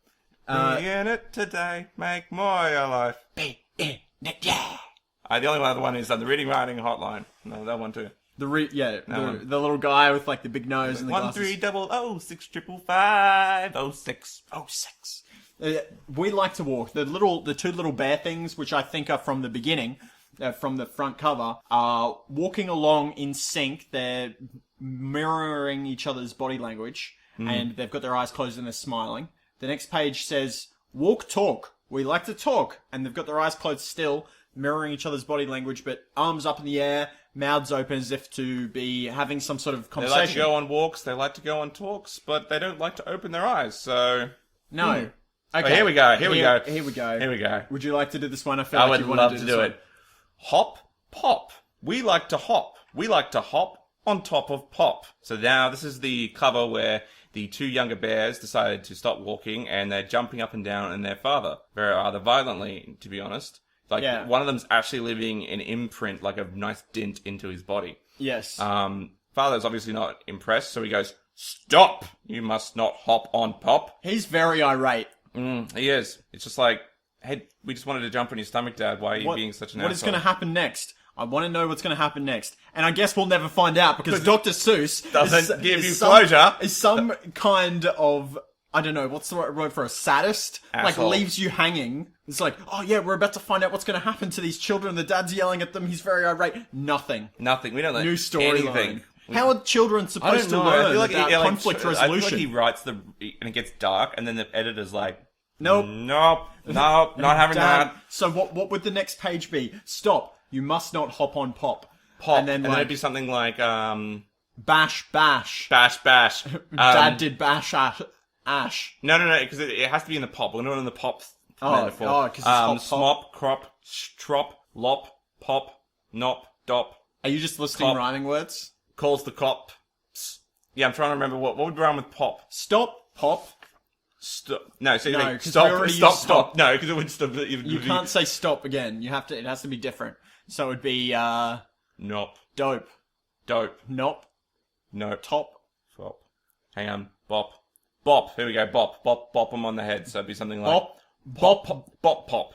Be in it today. Make more your life. Be in it, yeah. The only other one is the reading writing hotline. No, that one too. The little guy with like the big nose and the glasses. 1-3-0-0-6-5-5-0-6. 06. We like to walk. The two little bear things, which I think are from the beginning, from the front cover, are walking along in sync. They're mirroring each other's body language, and they've got their eyes closed and they're smiling. The next page says, walk, talk. We like to talk. And they've got their eyes closed still, mirroring each other's body language, but arms up in the air, mouths open as if to be having some sort of They conversation. like to go on walks, they like to go on talks, but they don't like to open their eyes, so... No. Oh, Okay. here we go. Here we go. Would you like to do this one? I feel I like would you want love to to do do this it. Hop, pop. We like to hop. We like to hop on top of pop. So now this is the cover where the two younger bears decided to stop walking and they're jumping up and down on their father. Very rather violently, to be honest. Like, Yeah. one of them's actually leaving an imprint, like a nice dent into his body. Yes. Father's obviously not impressed, so he goes, "Stop! You must not hop on pop." He's very irate. He is. It's just like, hey, we just wanted to jump on your stomach, Dad. Why are you being such an What asshole? is going to happen next? I want to know what's going to happen next. And I guess we'll never find out because Dr. Seuss doesn't give you closure. Is some kind of, I don't know, what's the right word for a sadist? Asshole. Like leaves you hanging. It's like, oh yeah, we're about to find out what's going to happen to these children. The dad's yelling at them. He's very irate. Nothing. Nothing. We don't know New storyline. anything. How are children I don't supposed to know. learn I feel like about conflict I resolution? feel like he writes and it gets dark, and then the editor's like, Nope. nope, not having Dad, that. So what would the next page be? Stop. You must not hop on pop. Pop, And then it'd like, be something like bash, bash. bash. Dad did bash ash. No, because it has to be in the pop. We're not in the pop metaphor. 'cause it's hop, smop, crop, trop, lop, pop, nop, dop. Are you just listing Cop. rhyming words? Calls the cop. Yeah, I'm trying to remember what would rhyme with pop. Stop, pop. Stop. No, so No, like, 'cause stop, we already stop, used stop. stop. No, because it would stop. You can't say stop again. You have to. It has to be different. So it would be Nop. dope, Dope. nop, Nope. top. Bop. Hang on. Bop. Bop. Here we go. Bop. Bop. Bop him on the head. So it'd be something like Bop, Bop. Pop. Bop. Pop.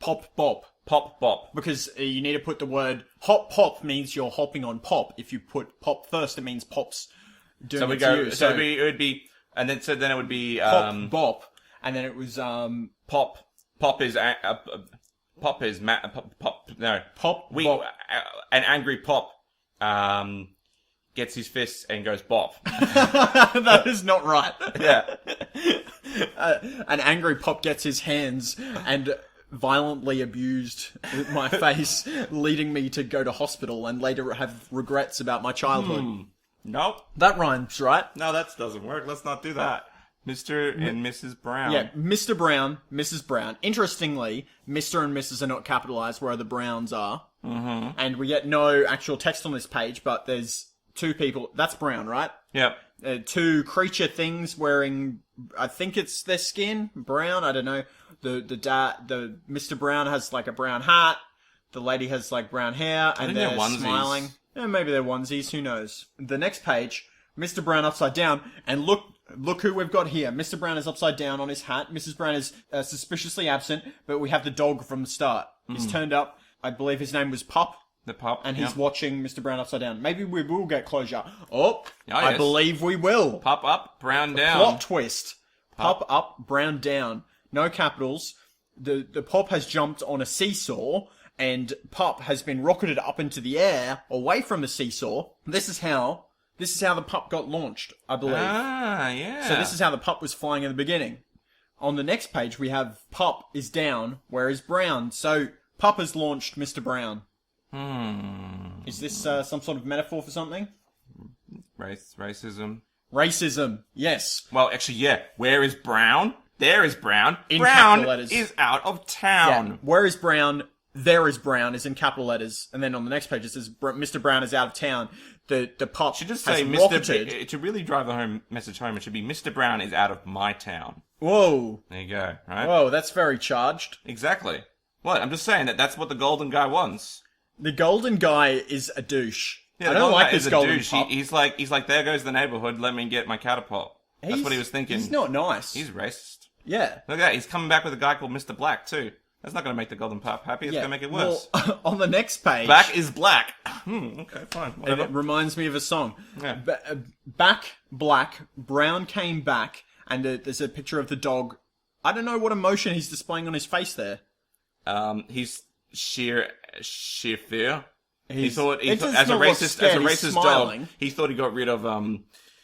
pop, bop. Pop. Bop. Because you need to put the word hop. Pop means you're hopping on pop. If you put pop first, it means pop's doing So we it go. to you. So it would be, and then then it would be pop, bop, and then it was pop. Pop is pop is pop. No. pop. We bop. an angry pop gets his fists and goes bop. That is not right. Yeah. An angry pop gets his hands and violently abused my face, leading me to go to hospital and later have regrets about my childhood. Nope. That rhymes, right? No, that doesn't work. Let's not do that. Mr. and Mrs. Brown. Yeah, Mr. Brown, Mrs. Brown. Interestingly, Mr. and Mrs. are not capitalized where the Browns are. Mm-hmm. And we get no actual text on this page, but there's two people. That's Brown, right? Yep. Two creature things wearing, I think it's their skin, brown, I don't know. The Mr. Brown has like a brown hat, the lady has like brown hair, and think they're they're onesies. smiling. Yeah, maybe they're onesies, who knows. The next page, Mr. Brown upside down, and look who we've got here. Mr. Brown is upside down on his hat, Mrs. Brown is suspiciously absent, but we have the dog from the start. He's turned up, I believe his name was Pup. The pup. And yeah. he's watching Mr. Brown upside down. Maybe we will get closure. Oh, I yes. believe we will. Pup up, brown down. Plot twist. Pup up, Brown down. No capitals. The Pop has jumped on a seesaw, and Pup has been rocketed up into the air, away from the seesaw. This is how the Pup got launched, I believe. Ah, yeah. So this is how the Pup was flying in the beginning. On the next page, we have Pup is down, where is Brown? So Pup has launched Mr. Brown. Is this some sort of metaphor for something? Racism. Racism, yes. Well, actually, yeah. Where is Brown? There is Brown. In Brown capital letters. is out of town. Yeah. Where is Brown? there is Brown is in capital letters, and then on the next page it says Mr. Brown is out of town. The pup Should just has say rocketed. to really drive the message home, it should be Mr. Brown is out of my town. Whoa. There you go, right? Whoa, that's very charged. Exactly. What? I'm just saying that's what the golden guy wants. The golden guy is a douche. Yeah, I don't like this golden douche. pup. He's like, there goes the neighborhood, let me get my catapult. That's what he was thinking. He's not nice. He's racist. Yeah. Look at that, he's coming back with a guy called Mr. Black, too. That's not going to make the golden pup happy, it's going to make it worse. Well, on the next page... Back is black. Okay, fine, whatever. It reminds me of a song. Yeah. Back, black, Brown came back, and there's a picture of the dog. I don't know what emotion he's displaying on his face there. He's sheer fear. He's, As a scared, racist smiling. dog, he thought he got rid of Brown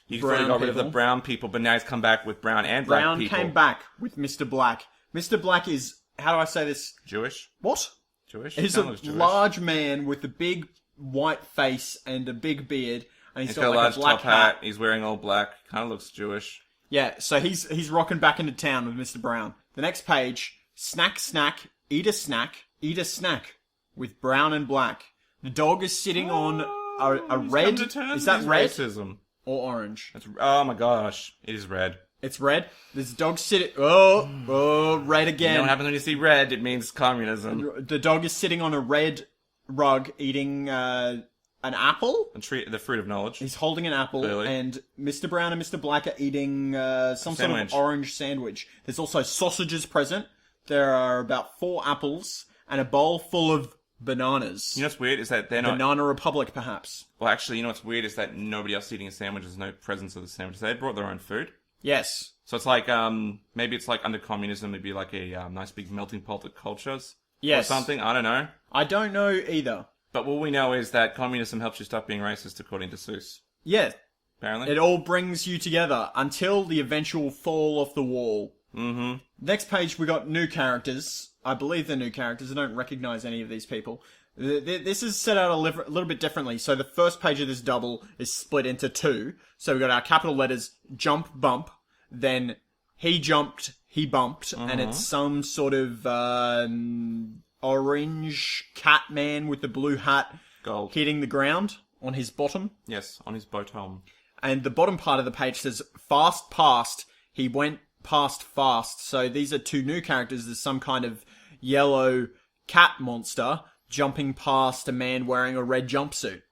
the brown people, but now he's come back with brown and black Brown people. came back with Mr. Black. Mr. Black is, how do I say this? Jewish? What? Jewish? He's a large man with a big white face and a big beard, and He's got a like large a black top hat. He's wearing all black. Kind of looks Jewish. Yeah, so he's rocking back into town with Mr. Brown. The next page, snack, eat a snack with Brown and Black. The dog is sitting on a red. Is that red Racism. or orange? Oh my gosh, it is red. It's red. There's a dog sitting. Oh, red You again. know what happens when you see red? It means communism. The dog is sitting on a red rug eating an apple. The fruit of knowledge. He's holding an apple, Clearly. and Mr. Brown and Mr. Black are eating some sort of orange sandwich. There's also sausages present. There are about 4 apples and a bowl full of bananas. You know what's weird is that they're not. Banana Republic, perhaps. Well, actually, you know what's weird is that nobody else is eating a sandwich. There's no presence of the sandwich. They brought their own food. Yes. So it's like, maybe it's like under communism, it'd be like a nice big melting pot of cultures. Yes. Or something, I don't know. I don't know either. But what we know is that communism helps you stop being racist, according to Suess. Yeah. Apparently. It all brings you together until the eventual fall of the wall. Mm-hmm. Next page, we got new characters. I believe they're new characters. I don't recognize any of these people. This is set out a little bit differently. So the first page of this double is split into 2. So we got our capital letters, jump, bump. Then he jumped, he bumped. And it's some sort of orange cat man with the blue hat. Gold. Hitting the ground on his bottom. Yes, on his bottom. And the bottom part of the page says, fast past. He went past fast. So these are 2 new characters. There's some kind of yellow cat monster jumping past a man wearing a red jumpsuit.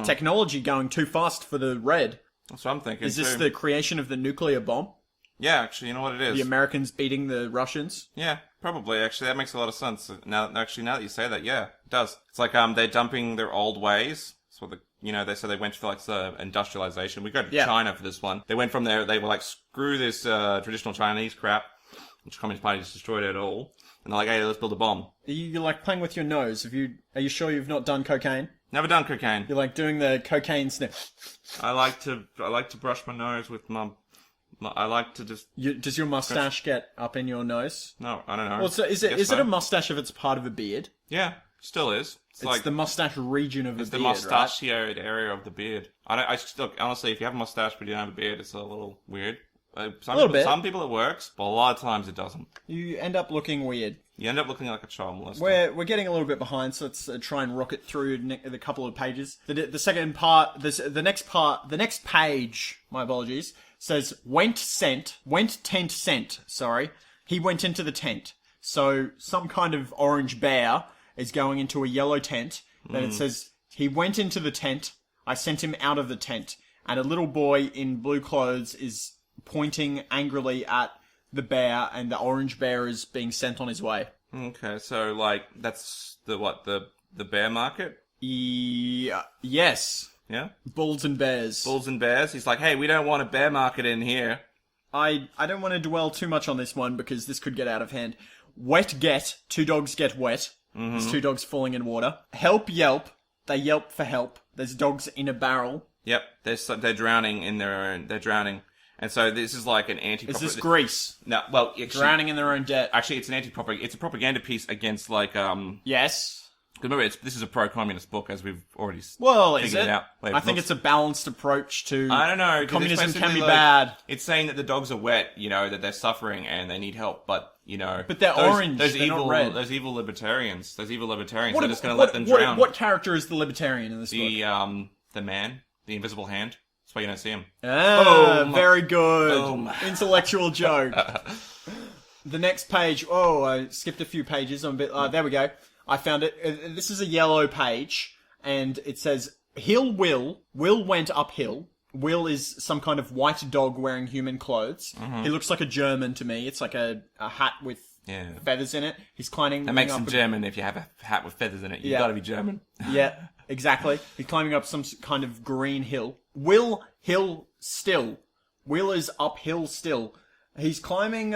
Technology going too fast for the red. That's what I'm thinking. Is this too. the creation of the nuclear bomb? Yeah, actually, you know what it is? The Americans beating the Russians? Yeah, probably. Actually, that makes a lot of sense. Now that you say that, yeah, it does. It's like they're dumping their old ways. That's what they said they went for like the industrialization. We go to China for this one. They went from there. They were like, screw this traditional Chinese crap, which the Communist Party just destroyed it all. And they're like, hey, let's build a bomb. You're like playing with your nose. Are you sure you've not done cocaine? Never done cocaine. You're like doing the cocaine sniff. I like to brush my nose with my. I like to just. Does your mustache get up in your nose? No, I don't know. Well, so is it a mustache if it's part of a beard? Yeah, still is. It's like the mustache region of the beard, the mustachioed area of the beard. Look, honestly, if you have a mustache but you don't have a beard, it's a little weird. Some people it works, but a lot of times it doesn't. You end up looking weird. You end up looking like a child molester. We're getting a little bit behind, so let's try and rocket through the couple of pages. The second part, the next page, my apologies, says tent sent. Sorry, he went into the tent. So some kind of orange bear is going into a yellow tent. Then it says he went into the tent. I sent him out of the tent, and a little boy in blue clothes is pointing angrily at the bear, and the orange bear is being sent on his way. Okay, so like that's the bear market? Yes. Yeah? Bulls and bears. Bulls and bears. He's like, hey, we don't want a bear market in here. I don't want to dwell too much on this one because this could get out of hand. Wet get. 2 dogs get wet. There's 2 dogs falling in water. Help yelp. They yelp for help. There's dogs in a barrel. Yep, they're drowning in their own. They're drowning. And so this is like an anti. Is this Greece? No, well, actually, Drowning in their own debt. Actually, it's an it's a propaganda piece against like Yes. Remember, this is a pro-communist book, as we've already Well, is figured it? out. Wait, I think it's a balanced approach to... I don't know. 'cause Communism it's can be basically bad. It's saying that the dogs are wet, that they're suffering and they need help, but, But they're orange, they're evil, not red. Those evil libertarians, they're What- just going to let them drown. What character is the libertarian in this book? The man, the invisible hand. That's why you don't see him. Ah, very good. Boom. Intellectual joke. The next page. Oh, I skipped a few pages. I'm a bit. There we go. I found it. This is a yellow page, and it says Will went uphill. Will is some kind of white dog wearing human clothes. He looks like a German to me. It's like a hat with feathers in it. He's climbing. That makes up him German if you have a hat with feathers in it. You've got to be German. Yeah, exactly. He's climbing up some kind of green hill. Will still. Will is uphill still. He's climbing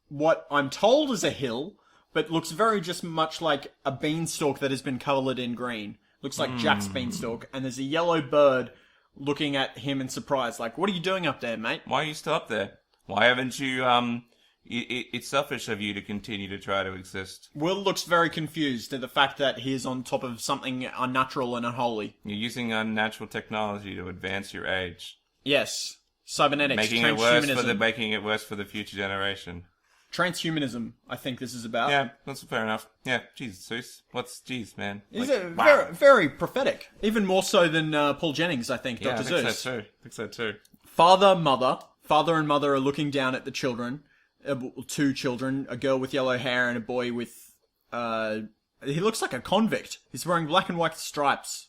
what I'm told is a hill, but looks very just much like a beanstalk that has been coloured in green. Looks like Jack's beanstalk, and there's a yellow bird looking at him in surprise. Like, what are you doing up there, mate? Why are you still up there? Why haven't you, it's selfish of you to continue to try to exist. Will looks very confused at the fact that he is on top of something unnatural and unholy. You're using unnatural technology to advance your age. Yes. Cybernetics, Making it worse for the future generation. Transhumanism, I think this is about. Yeah, that's fair enough. Yeah, jeez, Suess. Jeez, man. Is it very, very prophetic? Even more so than Paul Jennings, I think, Yeah, Dr. I think Zeus. so too. I think so too. Father and mother are looking down at the children. Two children, a girl with yellow hair and a boy with... he looks like a convict. He's wearing black and white stripes.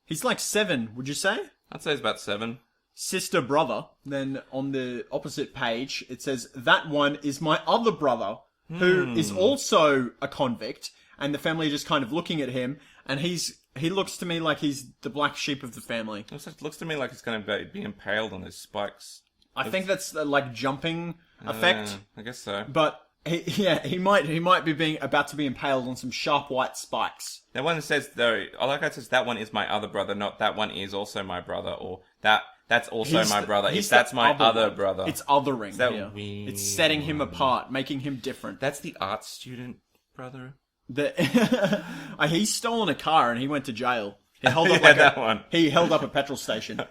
He's like 7, would you say? I'd say it's about 7. Sister, brother. Then on the opposite page, it says, that one is my other brother, who is also a convict. And the family are just kind of looking at him, and he looks to me like he's the black sheep of the family. Looks to me like he's going to be impaled on his spikes. I think that's like jumping effect. I guess so. But he might be about to be impaled on some sharp white spikes. That one says though, it says that one is my other brother, not that one is also my brother, or that's also my brother. That's my other brother. It's othering here. Weird? It's setting him apart, making him different. That's the art student brother. He's stolen a car and he went to jail. He held up that one. He held up a petrol station.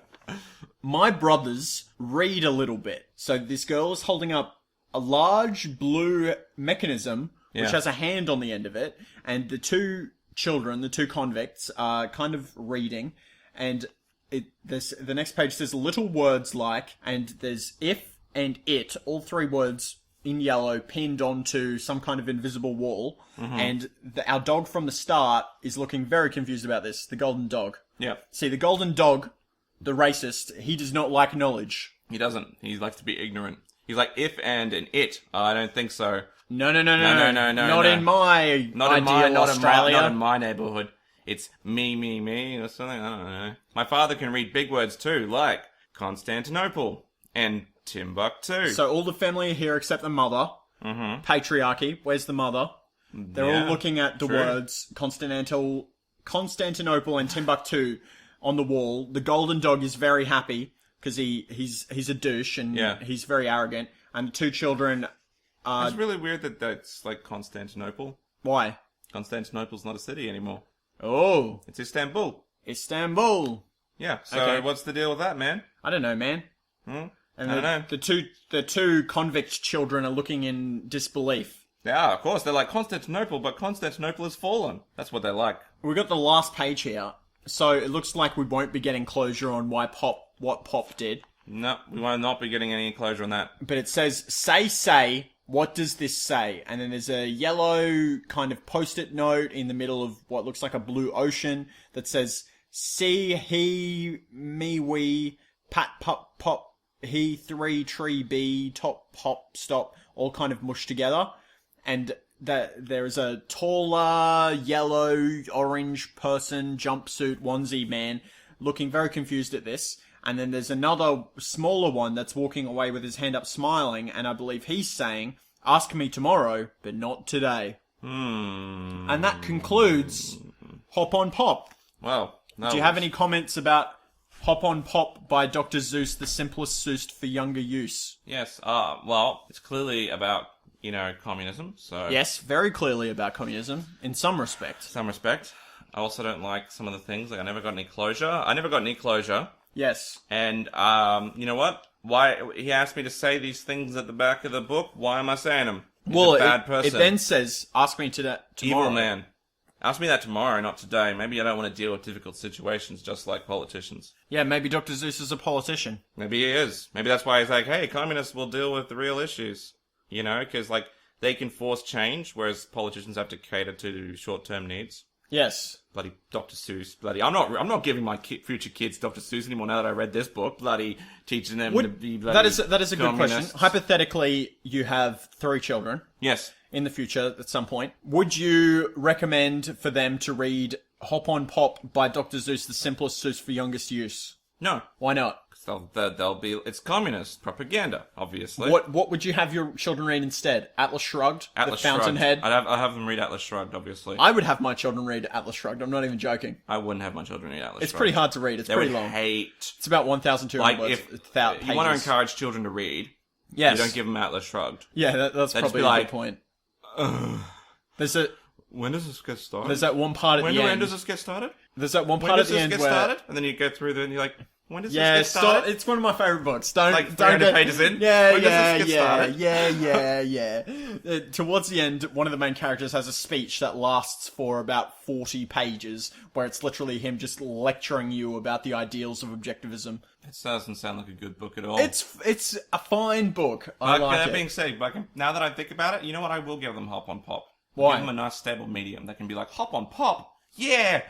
My brothers read a little bit. So this girl is holding up a large blue mechanism which has a hand on the end of it, and the two children, the two convicts, are kind of reading, and the next page says little words like, and there's if and it, all 3 words in yellow pinned onto some kind of invisible wall, and our dog from the start is looking very confused about this, the golden dog. Yeah. See, the golden dog, the racist, he does not like knowledge. He doesn't. He likes to be ignorant. He's like if and it. I don't think so. No. Not in my ideal Australia. Not in my neighborhood. It's me, or something. I don't know. My father can read big words too, like Constantinople and Timbuktu. So all the family are here except the mother. Patriarchy. Where's the mother? They're all looking at the words Constantinople and Timbuktu on the wall. The golden dog is very happy because he's a douche and he's very arrogant. And the 2 children are... It's really weird that that's like Constantinople. Why? Constantinople's not a city anymore. Oh. It's Istanbul. Yeah, so what's the deal with that, man? I don't know, man. And And I don't know. the two convict children are looking in disbelief. Yeah, of course. They're like Constantinople, but Constantinople has fallen. That's what they're like. We got the last page here. So it looks like we won't be getting closure on what Pop did. No, we will not be getting any closure on that. But it says, say, what does this say? And then there's a yellow kind of post-it note in the middle of what looks like a blue ocean that says, see, he, me, we, pat, pop, pop, he, 3, tree, B, top, pop, stop, all kind of mushed together. And there's a taller, yellow, orange person, jumpsuit, onesie man looking very confused at this. And then there's another smaller one that's walking away with his hand up smiling, and I believe he's saying, ask me tomorrow, but not today. And that concludes Hop on Pop. Well, Do you have any comments about Hop on Pop by Dr. Zeus, the simplest Zeus for younger use? Yes, well, it's clearly about communism. So Yes, very clearly about communism, in some respect. some respect. I also don't like some of the things. Like I never got any closure. Yes. And you know what? Why he asked me to say these things at the back of the book? Why am I saying them? He's a bad person. It then says, ask me to that tomorrow. Evil man. Ask me that tomorrow, not today. Maybe I don't want to deal with difficult situations just like politicians. Yeah, maybe Dr. Zeus is a politician. Maybe he is. Maybe that's why he's like, hey, communists will deal with the real issues. Because, like, they can force change, whereas politicians have to cater to short-term needs. Yes. Bloody Dr. Seuss. Bloody, I'm not giving my future kids Dr. Seuss anymore now that I read this book. Bloody teaching them to be bloody That is a good question. Hypothetically, you have 3 children. Yes. In the future, at some point. Would you recommend for them to read Hop on Pop by Dr. Zeus, the simplest Seuss for youngest use? No. Why not? It's communist propaganda, obviously. What would you have your children read instead? Atlas Shrugged? Atlas The Fountainhead? I'd have them read Atlas Shrugged, obviously. I would have my children read Atlas Shrugged. I'm not even joking. I wouldn't have my children read Atlas Shrugged. It's pretty hard to read. It's pretty long. It's about 1,200 words. If pages. you want to encourage children to read, yes. you don't give them Atlas Shrugged. Yeah, that's probably a good point. There's when does this get started? There's that one part at the end. When does this get started? There's that one part at the end where... started? And then you go through and you're like, when does this get started? Stop. It's one of my favourite books. Don't like 300 pages in? Yeah, when does this get started? yeah. Towards the end, one of the main characters has a speech that lasts for about 40 pages, where it's literally him just lecturing you about the ideals of objectivism. It doesn't sound like a good book at all. It's a fine book. I like it. That being said, now that I think about it, you know what? I will give them Hop on Pop. Why? Give them a nice stable medium. They can be like, Hop on Pop. Yeah,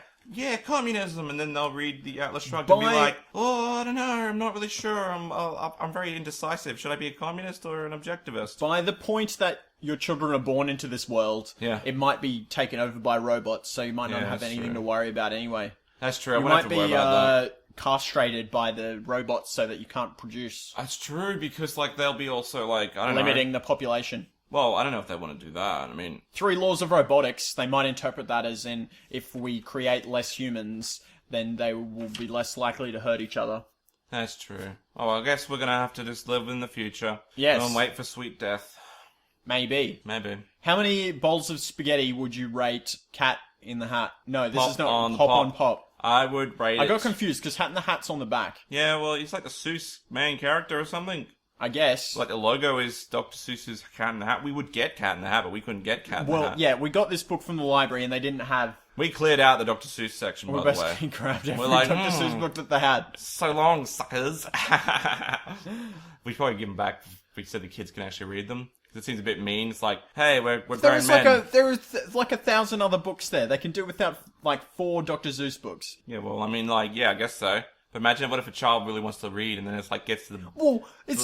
communism, and then they'll read the Atlas Shrugged and be like, "Oh, I don't know, I'm not really sure. I'm very indecisive. Should I be a communist or an objectivist?" By the point that your children are born into this world, it might be taken over by robots, so you might not have anything to worry about anyway. That's true. You might be castrated by the robots so that you can't produce. That's true because they'll be also limiting the population. Well, I don't know if they want to do that. I mean... 3 laws of robotics, they might interpret that as in, if we create less humans, then they will be less likely to hurt each other. That's true. Oh, I guess we're going to have to just live in the future. Yes. And wait for sweet death. Maybe. How many bowls of spaghetti would you rate Cat in the Hat? No, this is not Hop on Pop. I would rate it... I got confused, because Hat in the Hat's on the back. Yeah, well, he's like the Seuss main character or something. I guess. Like the logo is Dr. Seuss's Cat in the Hat. We would get Cat in the Hat, but we couldn't get Cat in the Hat. Well, yeah, we got this book from the library and they didn't have... We cleared out the Dr. Seuss section, by the way. We basically grabbed every Dr. Seuss book that they had. So long, suckers. We should probably give them back if we said the kids can actually read them. Because it seems a bit mean. It's like, hey, we're grown men. There is like 1,000 other books there. They can do without 4 Dr. Seuss books. Yeah, well, I mean, I guess so. But imagine what if a child really wants to read and then it's gets to the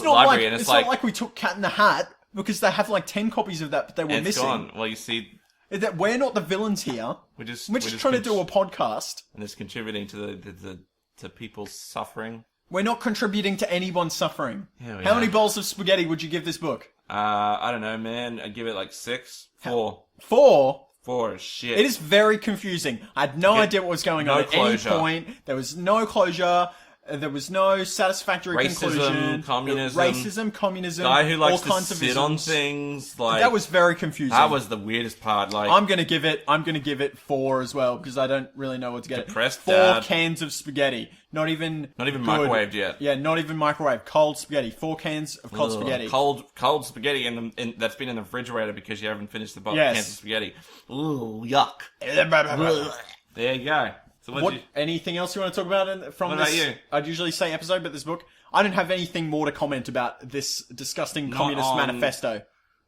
library and it's not like we took Cat in the Hat because they have 10 copies of that, but they were missing. It's gone. Well, you see, that we're not the villains here. We're just trying to do a podcast, and it's contributing to to people's suffering. We're not contributing to anyone's suffering. How many bowls of spaghetti would you give this book? I don't know, man. I'd give it 6, 4. 4. 4 shit. It is very confusing. I had no idea what was going on at any point. There was no closure. There was no satisfactory conclusion. Racism, communism. Guy who likes all kinds to of sit on things. That was very confusing. That was the weirdest part. I'm gonna give it 4 as well because I don't really know what to get. Depressed 4 cans of spaghetti. Not even microwaved yet. Yeah, not even microwaved. Cold spaghetti. 4 cans of cold spaghetti. Cold spaghetti that's been in the refrigerator because you haven't finished the cans of spaghetti. Ooh, yuck. There you go. So anything else you want to talk about from this? About you? I'd usually say episode, but this book, I don't have anything more to comment about this disgusting communist manifesto.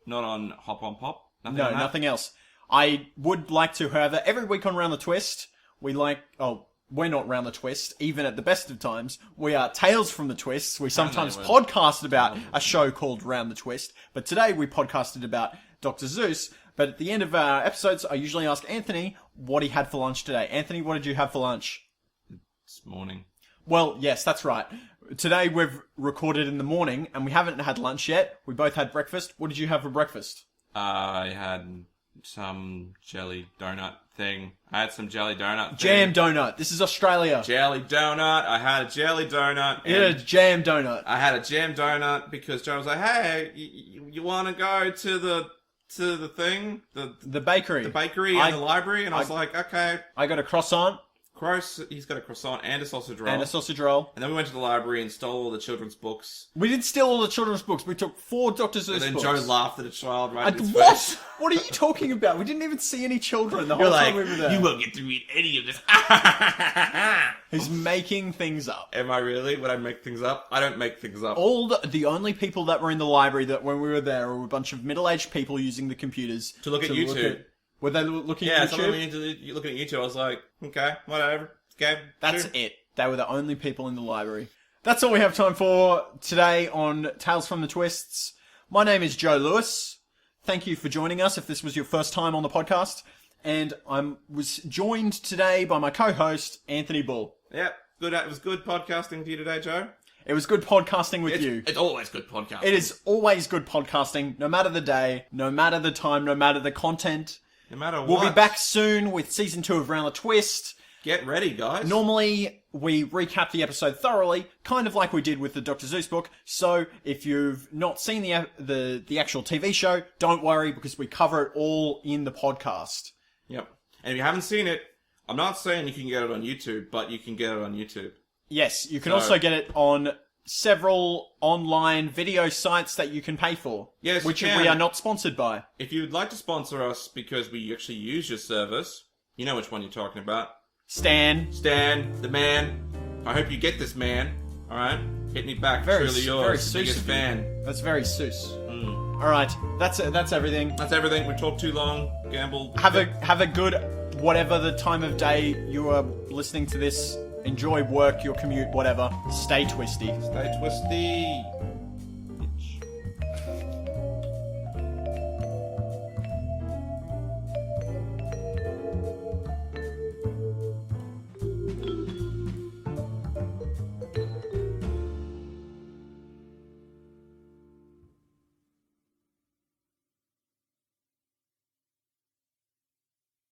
Not on Hop on Pop? Nothing else. I would like to, however, every week on Round the Twist, we're not Round the Twist, even at the best of times. We are Tales from the Twists. We sometimes podcast about a show called Round the Twist, but today we podcasted about Dr. Zeus. But at the end of our episodes, I usually ask Anthony what he had for lunch today. Anthony, what did you have for lunch? This morning. Well, yes, that's right. Today we've recorded in the morning, and we haven't had lunch yet. We both had breakfast. What did you have for breakfast? I had some jelly donut thing. I had some jelly donut. Jam donut. This is Australia. Jelly donut. I had a jelly donut. Yeah, jam donut. I had a jam donut because Joe was like, "Hey, you want to go to the thing, The bakery. the bakery and the library?" And I was like, "Okay." I got a croissant He's got a croissant and a sausage roll. and a sausage roll. And then we went to the library and stole all the children's books. We didn't steal all the children's books. We took 4 Dr. Seuss And then books. Joe laughed at a child right in his What? face. What are you talking about? We didn't even see any children the whole You're time like, we were there. you won't get to read any of this. He's making things up. Am I really? Would I make things up? I don't make things up. The only people that were in the library that when we were there were a bunch of middle-aged people using the computers To look at YouTube. Were they looking Yeah, at someone YouTube? looking at YouTube. I was like, okay, whatever. Okay, That's sure. it. They were the only people in the library. That's all we have time for today on Tales from the Twists. My name is Joe Lewis. Thank you for joining us if this was your first time on the podcast. And I was joined today by my co-host, Anthony Bull. Yep, good. It was good podcasting with you today, Joe. It was good podcasting with you. It's always good podcasting. It is always good podcasting, no matter the day, no matter the time, no matter the content. No matter what. We'll be back soon with season 2 of Round the Twist. Get ready, guys. Normally, we recap the episode thoroughly, kind of like we did with the Dr. Seuss book. So, if you've not seen the actual TV show, don't worry, because we cover it all in the podcast. Yep. And if you haven't seen it, I'm not saying you can get it on YouTube, but you can get it on YouTube. Yes, you can also get it on several online video sites that you can pay for. Yes, which you can. we are not sponsored by. If you would like to sponsor us because we actually use your service, you know which one you're talking about. Stan, the man. I hope you get this, man. Alright? Hit me back. Truly yours. very Biggest Seuss of fan. you. That's very Seuss. Alright, that's everything. That's everything. We talked too long. Gamble. Have a good, whatever the time of day you are listening to this. Enjoy work, your commute, whatever. Stay twisty. Stay twisty.